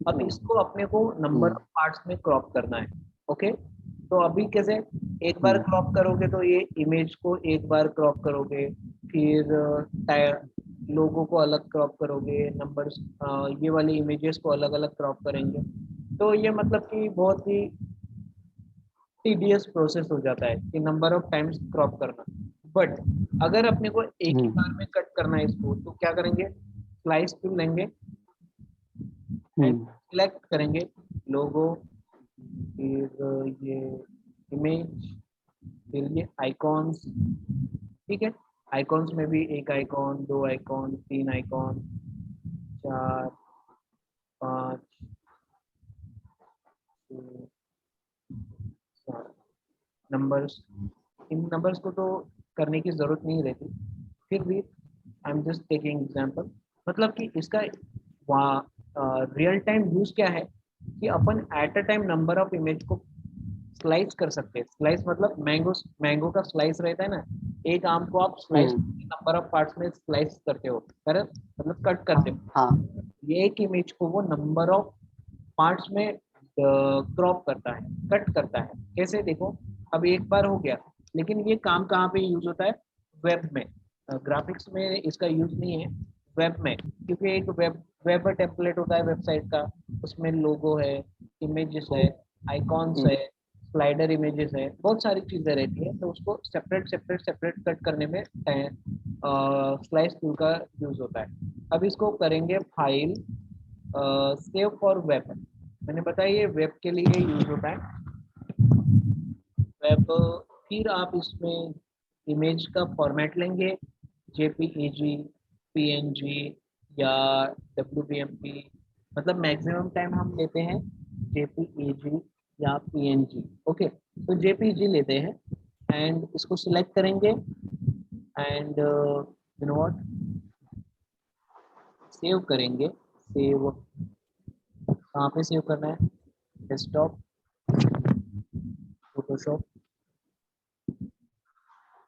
Speaker 1: अब इसको अपने को नंबर ऑफ पार्ट्स में क्रॉप करना है, ओके। तो अभी कैसे, एक बार क्रॉप करोगे तो ये इमेज को एक बार क्रॉप करोगे, फिर लोगों को अलग क्रॉप करोगे, नंबर्स ये वाली इमेजेस को अलग अलग क्रॉप करेंगे, तो ये मतलब कि बहुत ही टीडियस प्रोसेस हो जाता है कि नंबर ऑफ टाइम्स क्रॉप करना। बट अगर अपने को एक ही बार में कट करना है इसको, तो क्या करेंगे, स्लाइस टूल लेंगे एंड सिलेक्ट करेंगे लोगो, फिर ये इमेज, फिर ये आइकॉन्स, ठीक है। आइकॉन्स में भी एक आइकॉन, दो आइकॉन, तीन आइकॉन, चार, पाँच, छः, सात नंबर्स। इन नंबर्स को तो करने की जरूरत नहीं रहती, फिर भी I am just taking example. मतलब कि इसका वहाँ रियल टाइम यूज क्या है कि अपन at a time number of image को स्लाइस कर सकते हैं। स्लाइस मतलब मैंगो, मैंगो का स्लाइस रहता है ना, एक आम को आप स्लाइस नंबर ऑफ पार्ट्स में स्लाइस करते हो, करेक्ट, मतलब कट करते हो। ये एक इमेज को वो नंबर ऑफ पार्ट्स में क्रॉप करता है, कट करता है। कैसे देखो, अब एक बार हो गया, लेकिन ये काम कहाँ पे यूज होता है, वेब में। ग्राफिक्स में इसका यूज नहीं है, वेब में, क्योंकि एक वेब टेम्पलेट होता है वेबसाइट का, उसमें लोगो है, इमेजेस है, आइकॉन्स है, स्लाइडर इमेजेस है, बहुत सारी चीजें रहती है, तो उसको सेपरेट सेपरेट सेपरेट कट करने में स्लाइस टूल का यूज होता है। अब इसको करेंगे फाइल, सेव फॉर वेब, मैंने बताया ये वेब के लिए यूज होता है, वेब। फिर आप इसमें इमेज का फॉर्मेट लेंगे, जेपीईजी, पीएनजी, या WBMP, मतलब मैक्सिमम टाइम हम लेते हैं JPEG या PNG। ओके, तो JPEG लेते हैं एंड इसको सिलेक्ट करेंगे and you know what, save करेंगे। सेव कहाँ पे सेव करना है? डेस्कटॉप, फोटोशॉप,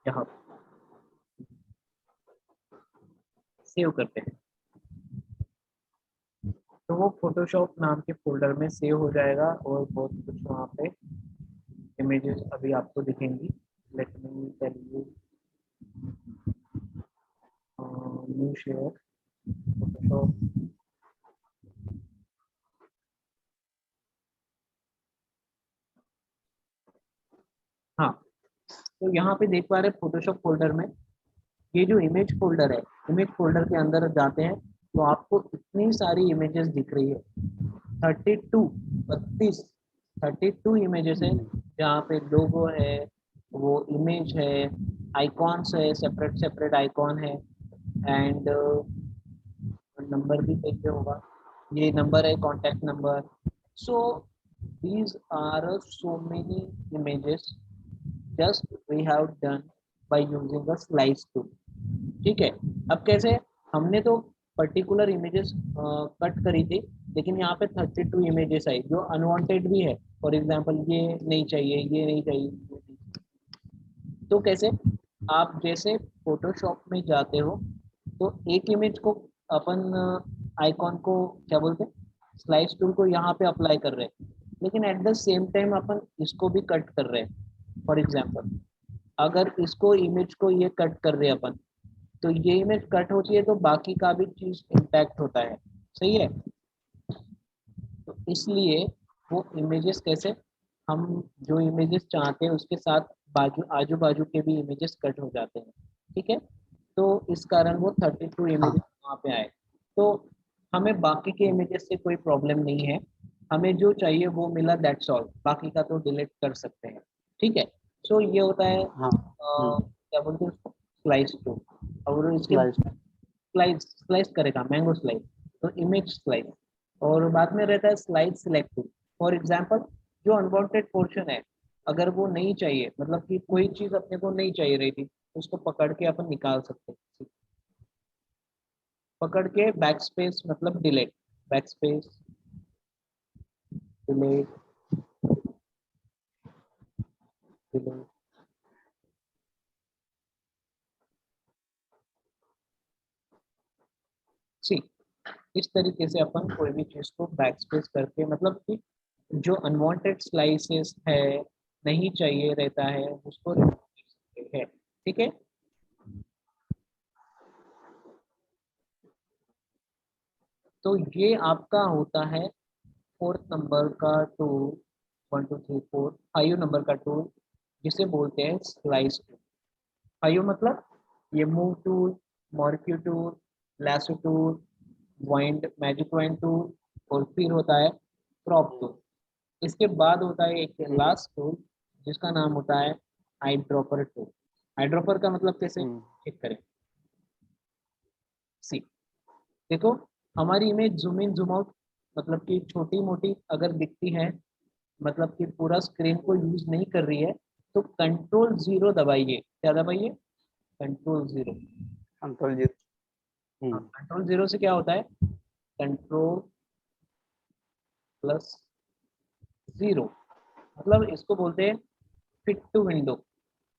Speaker 1: यहाँ सेव करते हैं। तो वो फोटोशॉप नाम के फोल्डर में सेव हो जाएगा और बहुत कुछ वहाँ पे इमेजेस अभी आपको दिखेंगी। Let me tell you, new share Photoshop. हाँ, तो यहाँ पे देख पा रहे फोटोशॉप फोल्डर में ये जो इमेज फोल्डर है, इमेज फोल्डर के अंदर जाते हैं तो आपको इतनी सारी इमेजेस दिख रही है। 32 इमेजेस है, जहाँ पे लोगो है, वो इमेज है, आइकॉन्स है, सेपरेट सेपरेट आइकॉन है एंड नंबर भी देखते होगा, ये नंबर है, contact number. So these are so many images just we have done by using a slice tool. ठीक है, अब कैसे? हमने तो पर्टिकुलर इमेजेस कट करी थी, लेकिन यहाँ पे 32 इमेजेस आई जो अनवांटेड भी है। फॉर एग्जांपल ये नहीं चाहिए, ये नहीं चाहिए, ये नहीं चाहिए। तो कैसे? आप जैसे फोटोशॉप में जाते हो तो एक इमेज को अपन आइकॉन को क्या बोलते हैं, स्लाइस टूल को यहाँ पे अप्लाई कर रहे हैं, लेकिन एट द सेम टाइम अपन इसको भी कट कर रहे हैं। फॉर एग्जांपल अगर इसको इमेज को ये कट कर रहे हैं अपन, तो ये इमेज कट होती है तो बाकी का भी चीज इम्पैक्ट होता है। सही है, तो इसलिए वो इमेजेस कैसे, हम जो इमेजेस चाहते हैं उसके साथ बाजू आजू बाजू के भी इमेजेस कट हो जाते हैं। ठीक है, तो इस कारण वो 32
Speaker 2: हाँ
Speaker 1: इमेजेस वहाँ पे आए। तो हमें बाकी के इमेजेस से कोई प्रॉब्लम नहीं है, हमें जो चाहिए वो मिला, दैट्स ऑल। बाकी का तो डिलीट कर सकते हैं। ठीक है, सो ये होता है
Speaker 2: हाँ।
Speaker 1: क्या बोलते हैं उसको, स्लाइस टू। और इसके
Speaker 2: स्लाइस।
Speaker 1: स्लाइस स्लाइस करेगा मैंगो स्लाइस, तो इमेज स्लाइस। और बाद में रहता है स्लाइस सिलेक्टिव। फॉर एग्जांपल जो अनवांटेड पोर्शन है, अगर वो नहीं चाहिए, मतलब कि कोई चीज अपने को नहीं चाहिए रही थी, उसको पकड़ के अपन निकाल सकते हैं। पकड़ के बैक स्पेस मतलब delete, backspace delete delete. See, इस तरीके से अपन कोई भी चीज को बैक स्पेस करके, मतलब कि जो अनवांटेड स्लाइसेस है, नहीं चाहिए रहता है, उसको remove कर सकते हैं। ठीक है, तो ये आपका होता है फोर्थ नंबर का टूल, 1 2 3 4 5 नंबर का टूल, जिसे बोलते हैं स्लाइस टूल। 5 मतलब ये move tool, marquee tool, lasso tool, wand magic wand tool, और फिर होता है क्रॉप टूल। इसके बाद होता है एक लास्ट टूल जिसका नाम होता है आई ड्रॉपर टूल। आई ड्रॉपर का मतलब कैसे चेक करें? सी, देखो, हमारी image zoom in zoom out, मतलब कि छोटी मोटी अगर दिखती है, मतलब कि पूरा स्क्रीन को यूज नहीं कर रही है, तो कंट्रोल 0 दबाइए। क्या दबाइए? कंट्रोल 0।
Speaker 2: कंट्रोल जी।
Speaker 1: हाँ, कंट्रोल 0 से क्या होता है? Control+0, मतलब इसको बोलते हैं fit to window.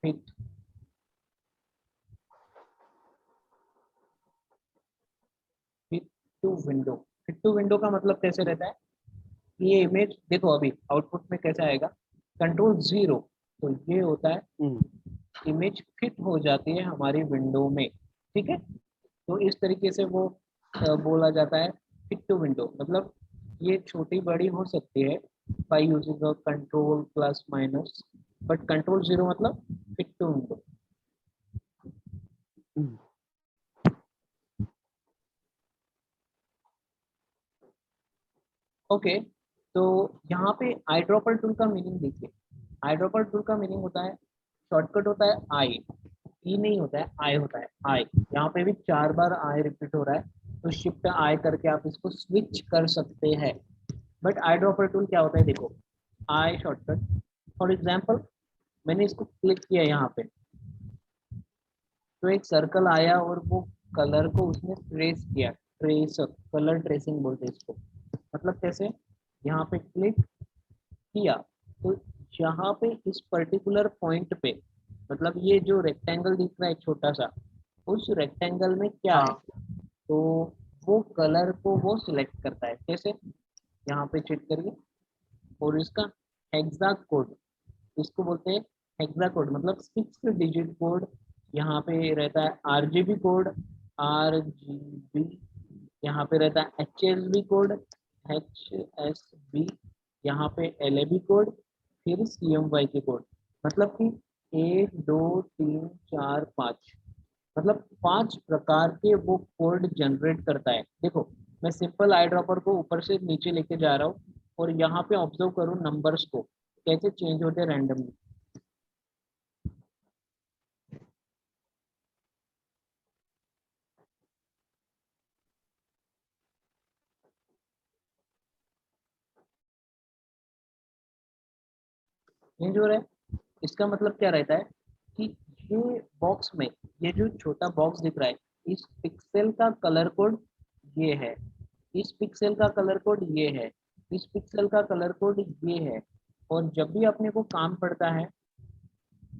Speaker 1: Fit fit to window. Fit to window का मतलब कैसे रहता है? ये इमेज देखो, अभी आउटपुट में कैसे आएगा, कंट्रोल 0, तो ये होता है इमेज फिट हो जाती है हमारी विंडो में। ठीक है, तो इस तरीके से वो बोला जाता है फिट टू विंडो। मतलब ये छोटी बड़ी हो सकती है by using control+- but control 0 मतलब फिट टू विंडो। ओके, तो यहाँ पे आई ड्रॉपर टूल का मीनिंग देखिए। आई ड्रॉपर टूल का मीनिंग होता है, शॉर्टकट होता है आई। ई नहीं होता है, आई होता है। आई यहाँ पे भी 4 बार आई रिपीट हो रहा है, तो शिफ्ट आई करके आप इसको स्विच कर सकते हैं। बट आई ड्रॉपर टूल क्या होता है, देखो आई शॉर्टकट, फॉर एग्जाम्पल मैंने इसको क्लिक किया यहाँ पे, तो एक सर्कल आया और वो कलर को उसने ट्रेस किया, ट्रेस कलर ट्रेसिंग बोलते हैं इसको। मतलब कैसे, यहाँ पे क्लिक किया तो यहाँ पे इस पर्टिकुलर पॉइंट पे, मतलब ये जो रेक्टेंगल दिख रहा है छोटा सा, उस रेक्टेंगल में क्या है,
Speaker 2: हाँ
Speaker 1: तो वो कलर को वो सिलेक्ट करता है। कैसे, यहाँ पे चेक करिए, और इसका हेक्सा कोड, इसको बोलते हैं हेक्सा कोड, मतलब 6 डिजिट कोड यहाँ पे रहता है। आरजीबी कोड, आरजीबी, यहाँ पे रहता है एचएसबी कोड, एचएसबी, यहाँ पे एलएबी कोड, फिर सीएमवाई के कोड। मतलब कि 1 2 3 4 5, मतलब 5 प्रकार के वो कोड जनरेट करता है। देखो मैं सिंपल आई ड्रॉपर को ऊपर से नीचे लेके जा रहा हूँ, और यहाँ पे ऑब्जर्व करूँ नंबर्स को कैसे चेंज होते हैं रैंडमली। चेंज हो रहा है, इसका मतलब क्या रहता है कि ये बॉक्स में, ये जो छोटा बॉक्स दिख रहा है, इस पिक्सेल का कलर कोड ये है, इस पिक्सेल का कलर कोड ये है, इस पिक्सेल का कलर कोड ये है। और जब भी अपने को काम पड़ता है,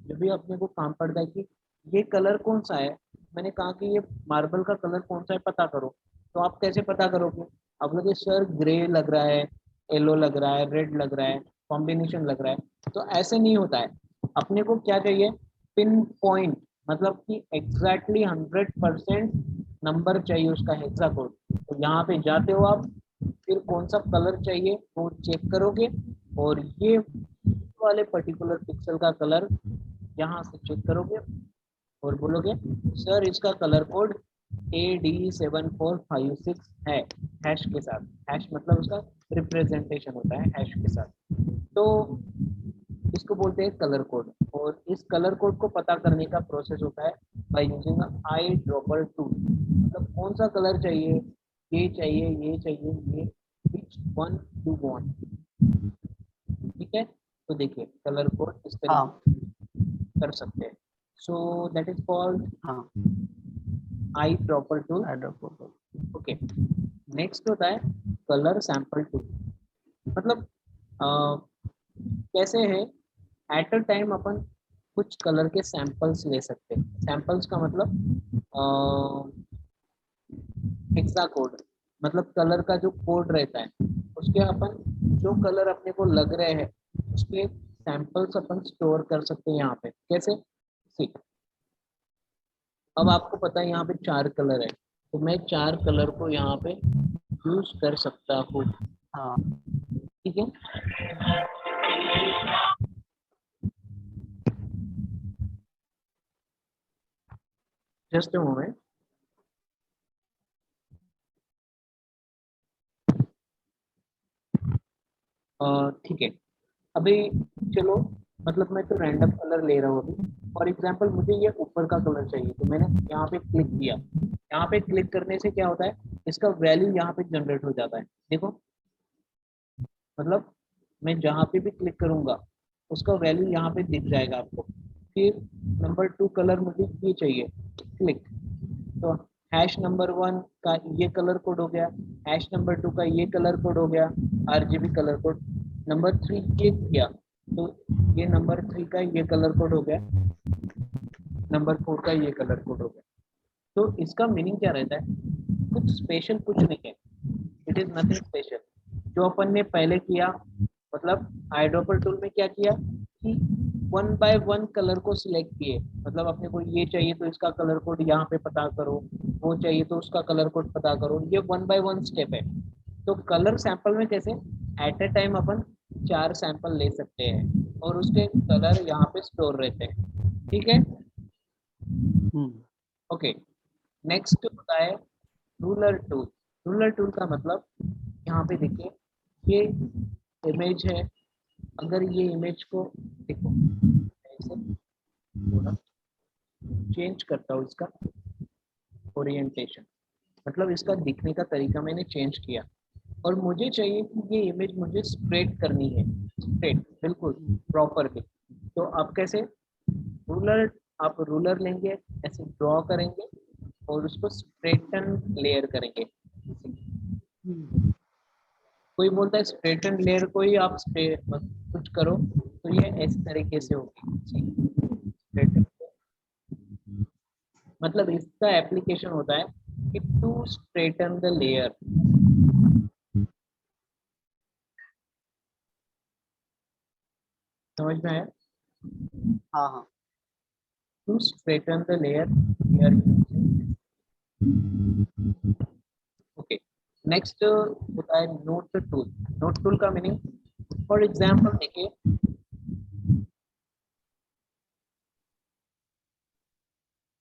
Speaker 1: जब भी अपने को काम पड़ता है कि ये कलर कौन सा है, मैंने कहा कि ये मार्बल का कलर कौन सा है पता करो, तो आप कैसे पता करोगे? आप लोग सर ग्रे लग रहा है, येलो लग रहा है, रेड लग रहा है, कॉम्बिनेशन लग रहा है, तो ऐसे नहीं होता है। अपने को क्या चाहिए, पिन पॉइंट, मतलब कि एग्जैक्टली 100% नंबर चाहिए उसका हेक्सा कोड। तो यहाँ पे जाते हो आप, फिर कौन सा कलर चाहिए वो चेक करोगे, और ये वाले पर्टिकुलर पिक्सल का कलर यहाँ से चेक करोगे, और बोलोगे सर इसका कलर कोड AD7456 है, हैश के साथ। हैश मतलब उसका रिप्रेजेंटेशन होता है हैश के साथ। तो इसको बोलते हैं कलर कोड, और इस कलर कोड को पता करने का प्रोसेस होता है by using I dropper tool. मतलब कौन सा कलर चाहिए, ये चाहिए, ये चाहिए, ये, विच वन यू वांट। ठीक है, तो देखिए कलर कोड इस
Speaker 2: हाँ
Speaker 1: तरीके कर सकते हैं। सो दैट इज कॉल्ड
Speaker 2: हाँ
Speaker 1: आई dropper tool.
Speaker 2: Adobe
Speaker 1: okay, next होता है कलर सैंपल टूल। मतलब कैसे है, एट अ टाइम अपन कुछ कलर के सैंपल्स ले सकते हैं। सैंपल्स का मतलब हेक्सा कोड, मतलब कलर का जो कोड रहता है, उसके अपन जो कलर अपने को लग रहे हैं उसके सैंपल्स अपन स्टोर कर सकते हैं यहाँ पे। कैसे, सी, अब आपको पता है यहाँ पे 4 कलर है, तो मैं 4 कलर को यहाँ पे यूज कर सकता हूँ।
Speaker 2: हाँ
Speaker 1: ठीक है, जस्ट अ मोमेंट। ठीक है, अभी चलो, मतलब मैं तो रैंडम कलर ले रहा हूँ अभी। फॉर एग्जांपल मुझे ये ऊपर का कलर चाहिए, तो मैंने यहाँ पे क्लिक किया। यहाँ पे क्लिक करने से क्या होता है, इसका वैल्यू यहाँ पे जनरेट हो जाता है। देखो, मतलब मैं जहाँ पे भी क्लिक करूँगा उसका वैल्यू यहाँ पे दिख जाएगा आपको। फिर नंबर 2 कलर मुझे ये चाहिए, क्लिक, तो हैश नंबर 1 का ये कलर कोड हो गया, हैश नंबर 2 का ये कलर कोड हो गया, आरजीबी कलर कोड। नंबर 3 ये किया, तो ये नंबर 3 का ये कलर कोड हो गया, नंबर 4 का ये कलर कोड हो गया। तो इसका मीनिंग क्या रहता है, कुछ स्पेशल कुछ नहीं है, इट इज नथिंग स्पेशल। जो अपन ने पहले किया, मतलब आईड्रॉपर टूल में क्या किया कि 1 बाय 1 कलर को सिलेक्ट किए, मतलब अपने को ये चाहिए तो इसका कलर कोड यहाँ पे पता करो, वो चाहिए तो उसका कलर कोड पता करो, ये 1 बाय 1 स्टेप है। तो कलर सैंपल में कैसे, एट ए टाइम अपन 4 सैंपल ले सकते हैं, और उसके कलर यहाँ पे स्टोर रहते हैं। ठीक है,
Speaker 2: हम्म
Speaker 1: ओके। नेक्स्ट होता है रूलर टूल। रूलर टूल का मतलब, यहाँ पे देखिए ये इमेज है, अगर ये इमेज को देखो, मैं इसे थोड़ा चेंज करता हूँ इसका ओरिएंटेशन। मतलब इसका दिखने का तरीका मैंने चेंज किया, और मुझे चाहिए कि ये इमेज मुझे स्ट्रेट करनी है, स्ट्रेट बिल्कुल प्रॉपरली। तो आप कैसे, रूलर, आप रूलर लेंगे, ऐसे ड्रॉ करेंगे और उसको स्ट्रेटन लेयर करेंगे। कोई बोलता है स्ट्रेटन लेयर, कोई आप कुछ करो, तो ये इस तरीके से होगी स्ट्रेटन। मतलब इसका एप्लीकेशन होता है कि टू स्ट्रेटन द लेयर। समझ में आया?
Speaker 2: हाँ हाँ।
Speaker 1: To straighten the layer we are using. Okay, next होता है नोट टूल। नोट टूल का मीनिंग, फॉर एग्जांपल देखिए,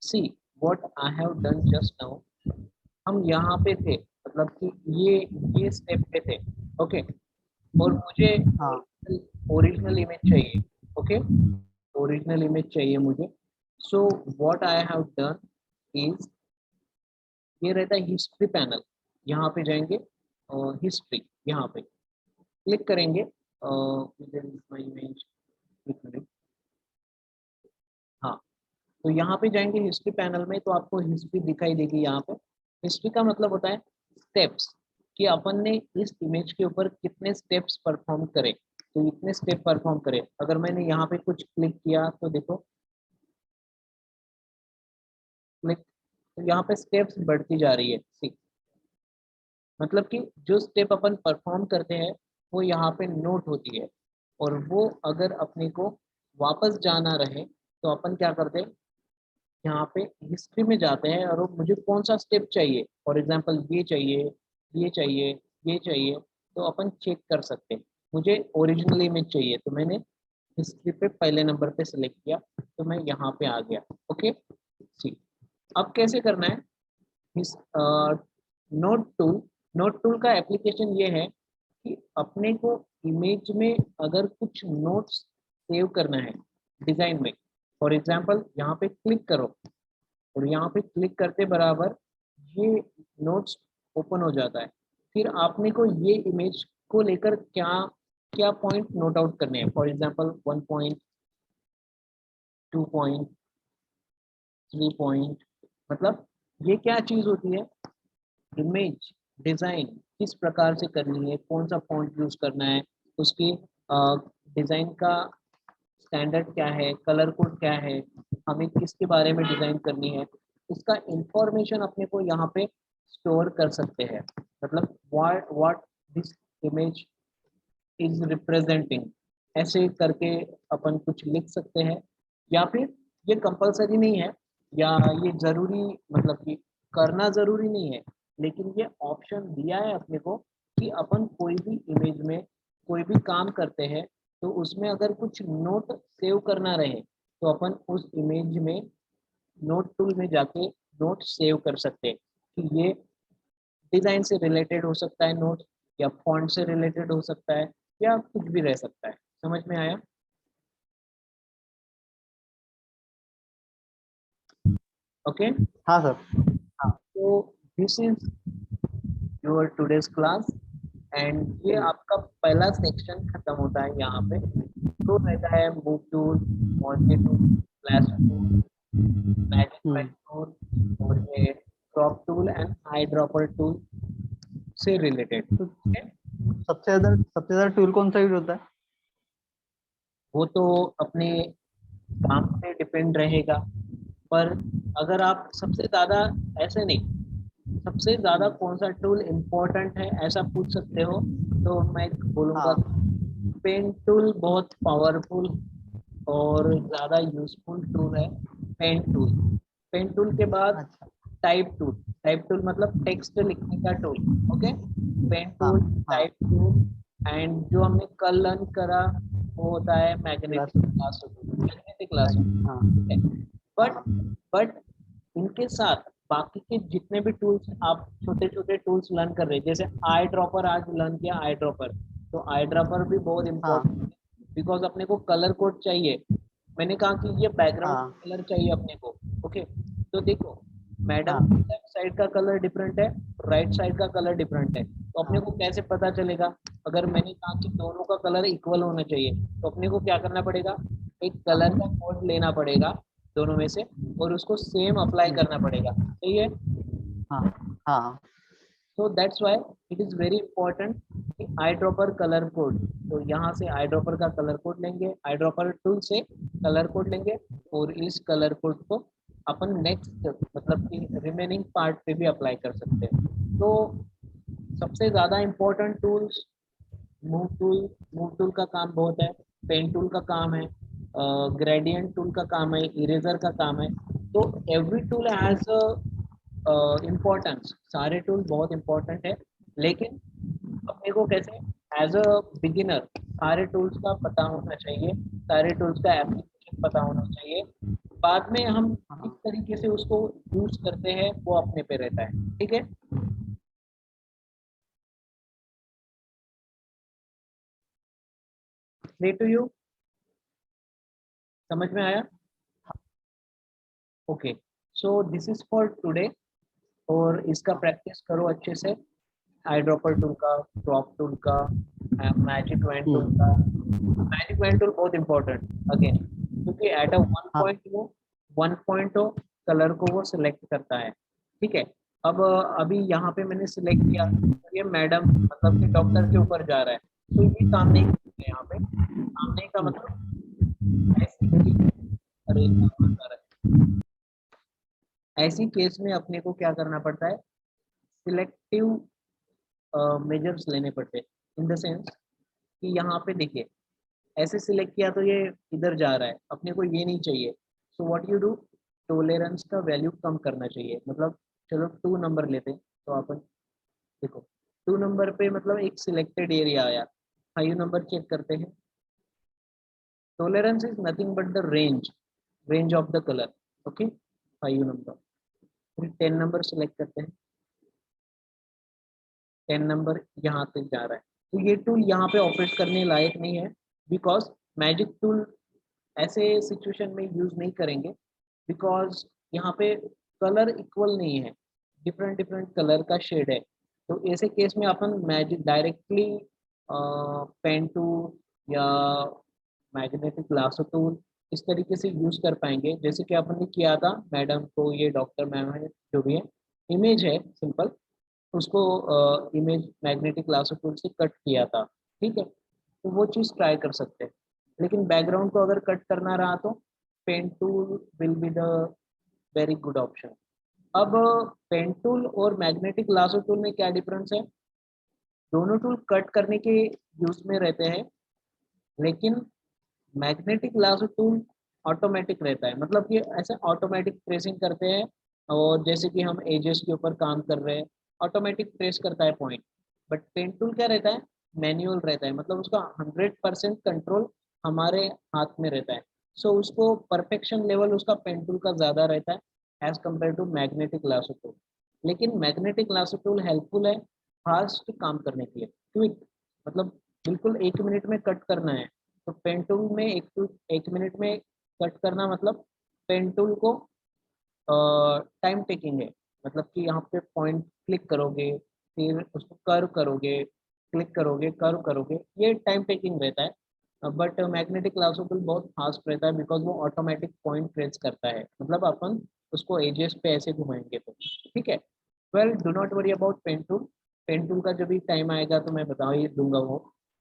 Speaker 1: see what I have done just now. हम यहाँ पे थे, मतलब कि ये स्टेप पे थे, ओके, और मुझे
Speaker 2: हाँ
Speaker 1: ओरिजिनल इमेज चाहिए, ओके, ओरिजिनल इमेज चाहिए मुझे। So what I have done is, ये रहता है हिस्ट्री पैनल, यहाँ पे जाएंगे और हिस्ट्री, यहाँ पे क्लिक करेंगे, इमेज, एक मिनट, हाँ, तो यहाँ पे जाएंगे हिस्ट्री पैनल में, तो आपको हिस्ट्री दिखाई देगी यहाँ पे। हिस्ट्री का मतलब होता है स्टेप्स, कि अपन ने इस इमेज के ऊपर कितने स्टेप्स परफॉर्म करे, तो इतने स्टेप परफॉर्म करे। अगर मैंने यहाँ पे कुछ क्लिक किया तो देखो, क्लिक, तो यहाँ पे स्टेप्स बढ़ती जा रही है, सी, मतलब कि जो स्टेप अपन परफॉर्म करते हैं वो यहाँ पे नोट होती है, और वो अगर अपने को वापस जाना रहे तो अपन क्या करते हैं, यहाँ पे हिस्ट्री में जाते हैं, और वो मुझे कौन सा स्टेप चाहिए, फॉर एग्जांपल ये चाहिए, ये चाहिए, ये चाहिए, तो अपन चेक कर सकते हैं। मुझे ओरिजिनल इमेज चाहिए, तो मैंने हिस्ट्री पे पहले नंबर पे सिलेक्ट किया, तो मैं यहाँ पे आ गया, ओके। सी, अब कैसे करना है इस नोट टूल। नोट टूल का एप्लीकेशन ये है कि अपने को इमेज में अगर कुछ नोट्स सेव करना है डिजाइन में, फॉर एग्जांपल यहाँ पे क्लिक करो, और यहाँ पे क्लिक करते बराबर ये नोट्स ओपन हो जाता है। फिर आपने को ये इमेज को लेकर क्या क्या पॉइंट नोट आउट करने हैं, for example 1 point, 2 point, 3 point, मतलब ये क्या चीज होती है, इमेज डिजाइन किस प्रकार से करनी है, कौन सा फॉन्ट यूज करना है, उसकी डिजाइन का स्टैंडर्ड क्या है, कलर कोड क्या है, हमें किसके बारे में डिजाइन करनी है, इसका इंफॉर्मेशन अपने को यहाँ पे स्टोर कर सकते हैं। मतलब what this image is representing, ऐसे करके अपन कुछ लिख सकते हैं। या फिर ये कंपलसरी नहीं है, या ये जरूरी, मतलब कि करना जरूरी नहीं है, लेकिन ये ऑप्शन दिया है अपने को कि अपन कोई भी इमेज में कोई भी काम करते हैं, तो उसमें अगर कुछ नोट सेव करना रहे तो अपन उस इमेज में नोट टूल में जाके नोट सेव कर सकते हैं, कि ये डिजाइन से रिलेटेड हो सकता है नोट, या फॉन्ट से रिलेटेड हो सकता है, या कुछ भी रह सकता है। समझ में आया? ओके,
Speaker 2: हाँ सर।
Speaker 1: तो this is your today's class, and ये आपका पहला सेक्शन खत्म होता है। यहाँ पे तो रहता है move tool, model tool, flash tool, magic pen tool, और ये crop tool and eye dropper tool से रिलेटेड।
Speaker 2: तो सबसे ज्यादा टूल कौन सा यूज होता है?
Speaker 1: वो तो अपने काम पे डिपेंड रहेगा, पर अगर आप सबसे ज़्यादा, ऐसे नहीं, सबसे ज़्यादा कौन सा टूल इम्पोर्टेंट है ऐसा पूछ सकते हो, तो मैं बोलूँगा
Speaker 2: हाँ।
Speaker 1: पेन टूल बहुत पावरफुल और ज़्यादा यूजफुल टूल है, पेन टूल। पेन टूल के बाद
Speaker 2: अच्छा।
Speaker 1: टाइप टूल, टाइप टूल मतलब टेक्स्ट लिखने का टूल, ओके, पेन
Speaker 2: हाँ
Speaker 1: टूल,
Speaker 2: हाँ।
Speaker 1: टाइप टूल, एंड जो हमने कल लर्न करा वो होता है
Speaker 2: class.
Speaker 1: Magnetic lasso tool, magnetic lasso,
Speaker 2: हाँ
Speaker 1: ठीक है। बट
Speaker 2: हाँ।
Speaker 1: बट इनके साथ बाकी के जितने भी टूल्स आप छोटे छोटे टूल्स लर्न कर रहे हैं, जैसे आई ड्रॉपर आज लर्न किया, आई ड्रॉपर, तो आई ड्रॉपर भी बहुत
Speaker 2: हाँ
Speaker 1: इंपॉर्टेंट है, बिकॉज अपने को कलर कोड चाहिए। मैंने कहा कि ये बैकग्राउंड
Speaker 2: हाँ।
Speaker 1: कलर चाहिए अपने को, ओके। तो देखो, मैडम लेफ्ट साइड का कलर डिफरेंट है, राइट साइड का कलर डिफरेंट है, तो अपने को कैसे पता चलेगा? अगर मैंने कहा कि दोनों का कलर इक्वल होना चाहिए, तो अपने को क्या करना पड़ेगा? एक कलर का कोड लेना पड़ेगा दोनों में से और उसको सेम अप्लाई करना पड़ेगा, सही है?
Speaker 2: हाँ हाँ
Speaker 1: So that's why it is very important कि आई ड्रॉपर कलर कोड। तो यहाँ से आई ड्रॉपर का कलर कोड लेंगे, आई ड्रॉपर टूल से कलर कोड लेंगे और इस कलर कोड को अपन नेक्स्ट मतलब कि रिमेनिंग पार्ट पे भी अप्लाई कर सकते हैं। तो सबसे ज़्यादा इम्पोर्टेंट टूल्स मूव टूल का काम बहुत है, पेन टूल का काम है, ग्रेडियंट टूल का काम है, इरेजर का काम है। तो एवरी टूल हैज इम्पोर्टेंस, सारे टूल बहुत इम्पोर्टेंट है, लेकिन अपने को कैसे एज अ बिगिनर सारे टूल्स का पता होना चाहिए, सारे टूल्स का एप्लीकेशन पता होना चाहिए। बाद में हम किस तरीके से उसको यूज करते हैं वो अपने पे रहता है, ठीक है? Clear to you? समझ में आया? Okay, so this is for today और इसका प्रैक्टिस करो अच्छे से। आई ड्रॉपर टूल का, ड्रॉप टूल का, मैजिक वैन टूल का। मैजिक वैन टूल बहुत इंपॉर्टेंट अगेन, क्योंकि एट अ वन पॉइंट हो कलर को वो सिलेक्ट करता है, ठीक है? अब अभी यहाँ पे मैंने सिलेक्ट किया तो ये मैडम मतलब कि डॉक्टर के ऊपर जा रहा है, तो ये काम नहीं करते यहाँ पे। काम नहीं का मतलब अरे ऐसी केस में अपने को क्या करना पड़ता है? सिलेक्टिव मेजर्स लेने पड़ते हैं, इन द सेंस कि यहाँ पे देखिए ऐसे सिलेक्ट किया तो ये इधर जा रहा है, अपने को ये नहीं चाहिए। सो व्हाट यू डू, टोलेरेंस का वैल्यू कम करना चाहिए। मतलब चलो 2 नंबर लेते हैं, तो अपन देखो 2 नंबर पे मतलब एक सिलेक्टेड एरिया आया, 5 नंबर चेक करते हैं। Tolerance is nothing but the range of the colour, okay? 5 number, फिर 10 नंबर सिलेक्ट करते हैं, 10 नंबर यहाँ तक जा रहा है, तो ये टूल यहाँ पे ऑपरेट करने लायक नहीं है, बिकॉज मैजिक टूल ऐसे सिचुएशन में यूज नहीं करेंगे, बिकॉज यहाँ पे कलर इक्वल नहीं है, डिफरेंट डिफरेंट कलर का शेड है। तो ऐसे केस में अपन मैजिक डायरेक्टली पेन टूल या मैग्नेटिक लासो टूल इस तरीके से यूज कर पाएंगे, जैसे कि अपन ने किया था मैडम को, ये डॉक्टर मैम है जो भी है, इमेज है सिंपल, उसको इमेज मैग्नेटिक लासो टूल से कट किया था, ठीक है? तो वो चीज़ ट्राई कर सकते हैं। लेकिन बैकग्राउंड को अगर कट करना रहा तो pen tool will be the very good option. अब पेन टूल और मैग्नेटिक लासो टूल में क्या डिफरेंस है? दोनों टूल कट करने के यूज में रहते हैं, लेकिन मैग्नेटिक लासो टूल ऑटोमेटिक रहता है, मतलब कि ऐसे ऑटोमेटिक प्रेसिंग करते हैं, और जैसे कि हम एजेस के ऊपर काम कर रहे हैं ऑटोमेटिक प्रेस करता है पॉइंट। बट पेन टूल क्या रहता है? मैनुअल रहता है, मतलब उसका 100% कंट्रोल हमारे हाथ में रहता है। सो उसको परफेक्शन लेवल उसका पेन टूल का ज़्यादा रहता है as compare to magnetic lasso tool. लेकिन मैग्नेटिक लासो टूल हेल्पफुल है फास्ट काम करने के लिए, क्विक, मतलब बिल्कुल 1 मिनट में कट करना है तो पेन टूल में एक मिनट में कट करना, मतलब पेन टूल को टाइम टेकिंग है, मतलब कि यहाँ पे पॉइंट क्लिक करोगे, फिर उसको कर्व करोगे, क्लिक करोगे, कर्व करोगे, ये टाइम टेकिंग रहता है। बट मैग्नेटिक लासो टूल बहुत फास्ट रहता है, बिकॉज वो ऑटोमेटिक पॉइंट ट्रेस करता है, मतलब अपन उसको एजेस पे ऐसे घुमाएंगे तो, ठीक है? Well, do not worry about pen tool. Pen tool का जब भी टाइम आएगा तो मैं बता ही दूंगा वो।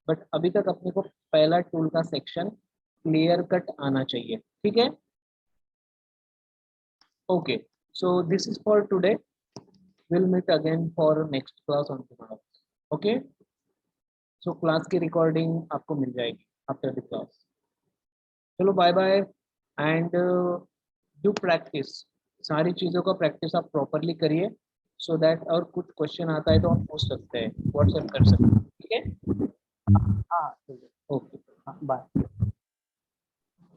Speaker 1: बट अभी तक अपने को पहला टूल का सेक्शन क्लियर कट आना चाहिए, ठीक है? Okay, so this is for today. We'll meet again for next class on tomorrow. Okay, so class की recording आपको मिल जाएगी after the class. चलो bye bye and do practice, सारी चीज़ों का प्रैक्टिस आप प्रॉपरली करिए, सो दैट और कुछ क्वेश्चन आता है तो आप पूछ सकते हैं, व्हाट्सएप कर सकते हैं, ठीक है?
Speaker 2: हाँ ठीक है,
Speaker 1: ओके,
Speaker 2: हाँ बाय।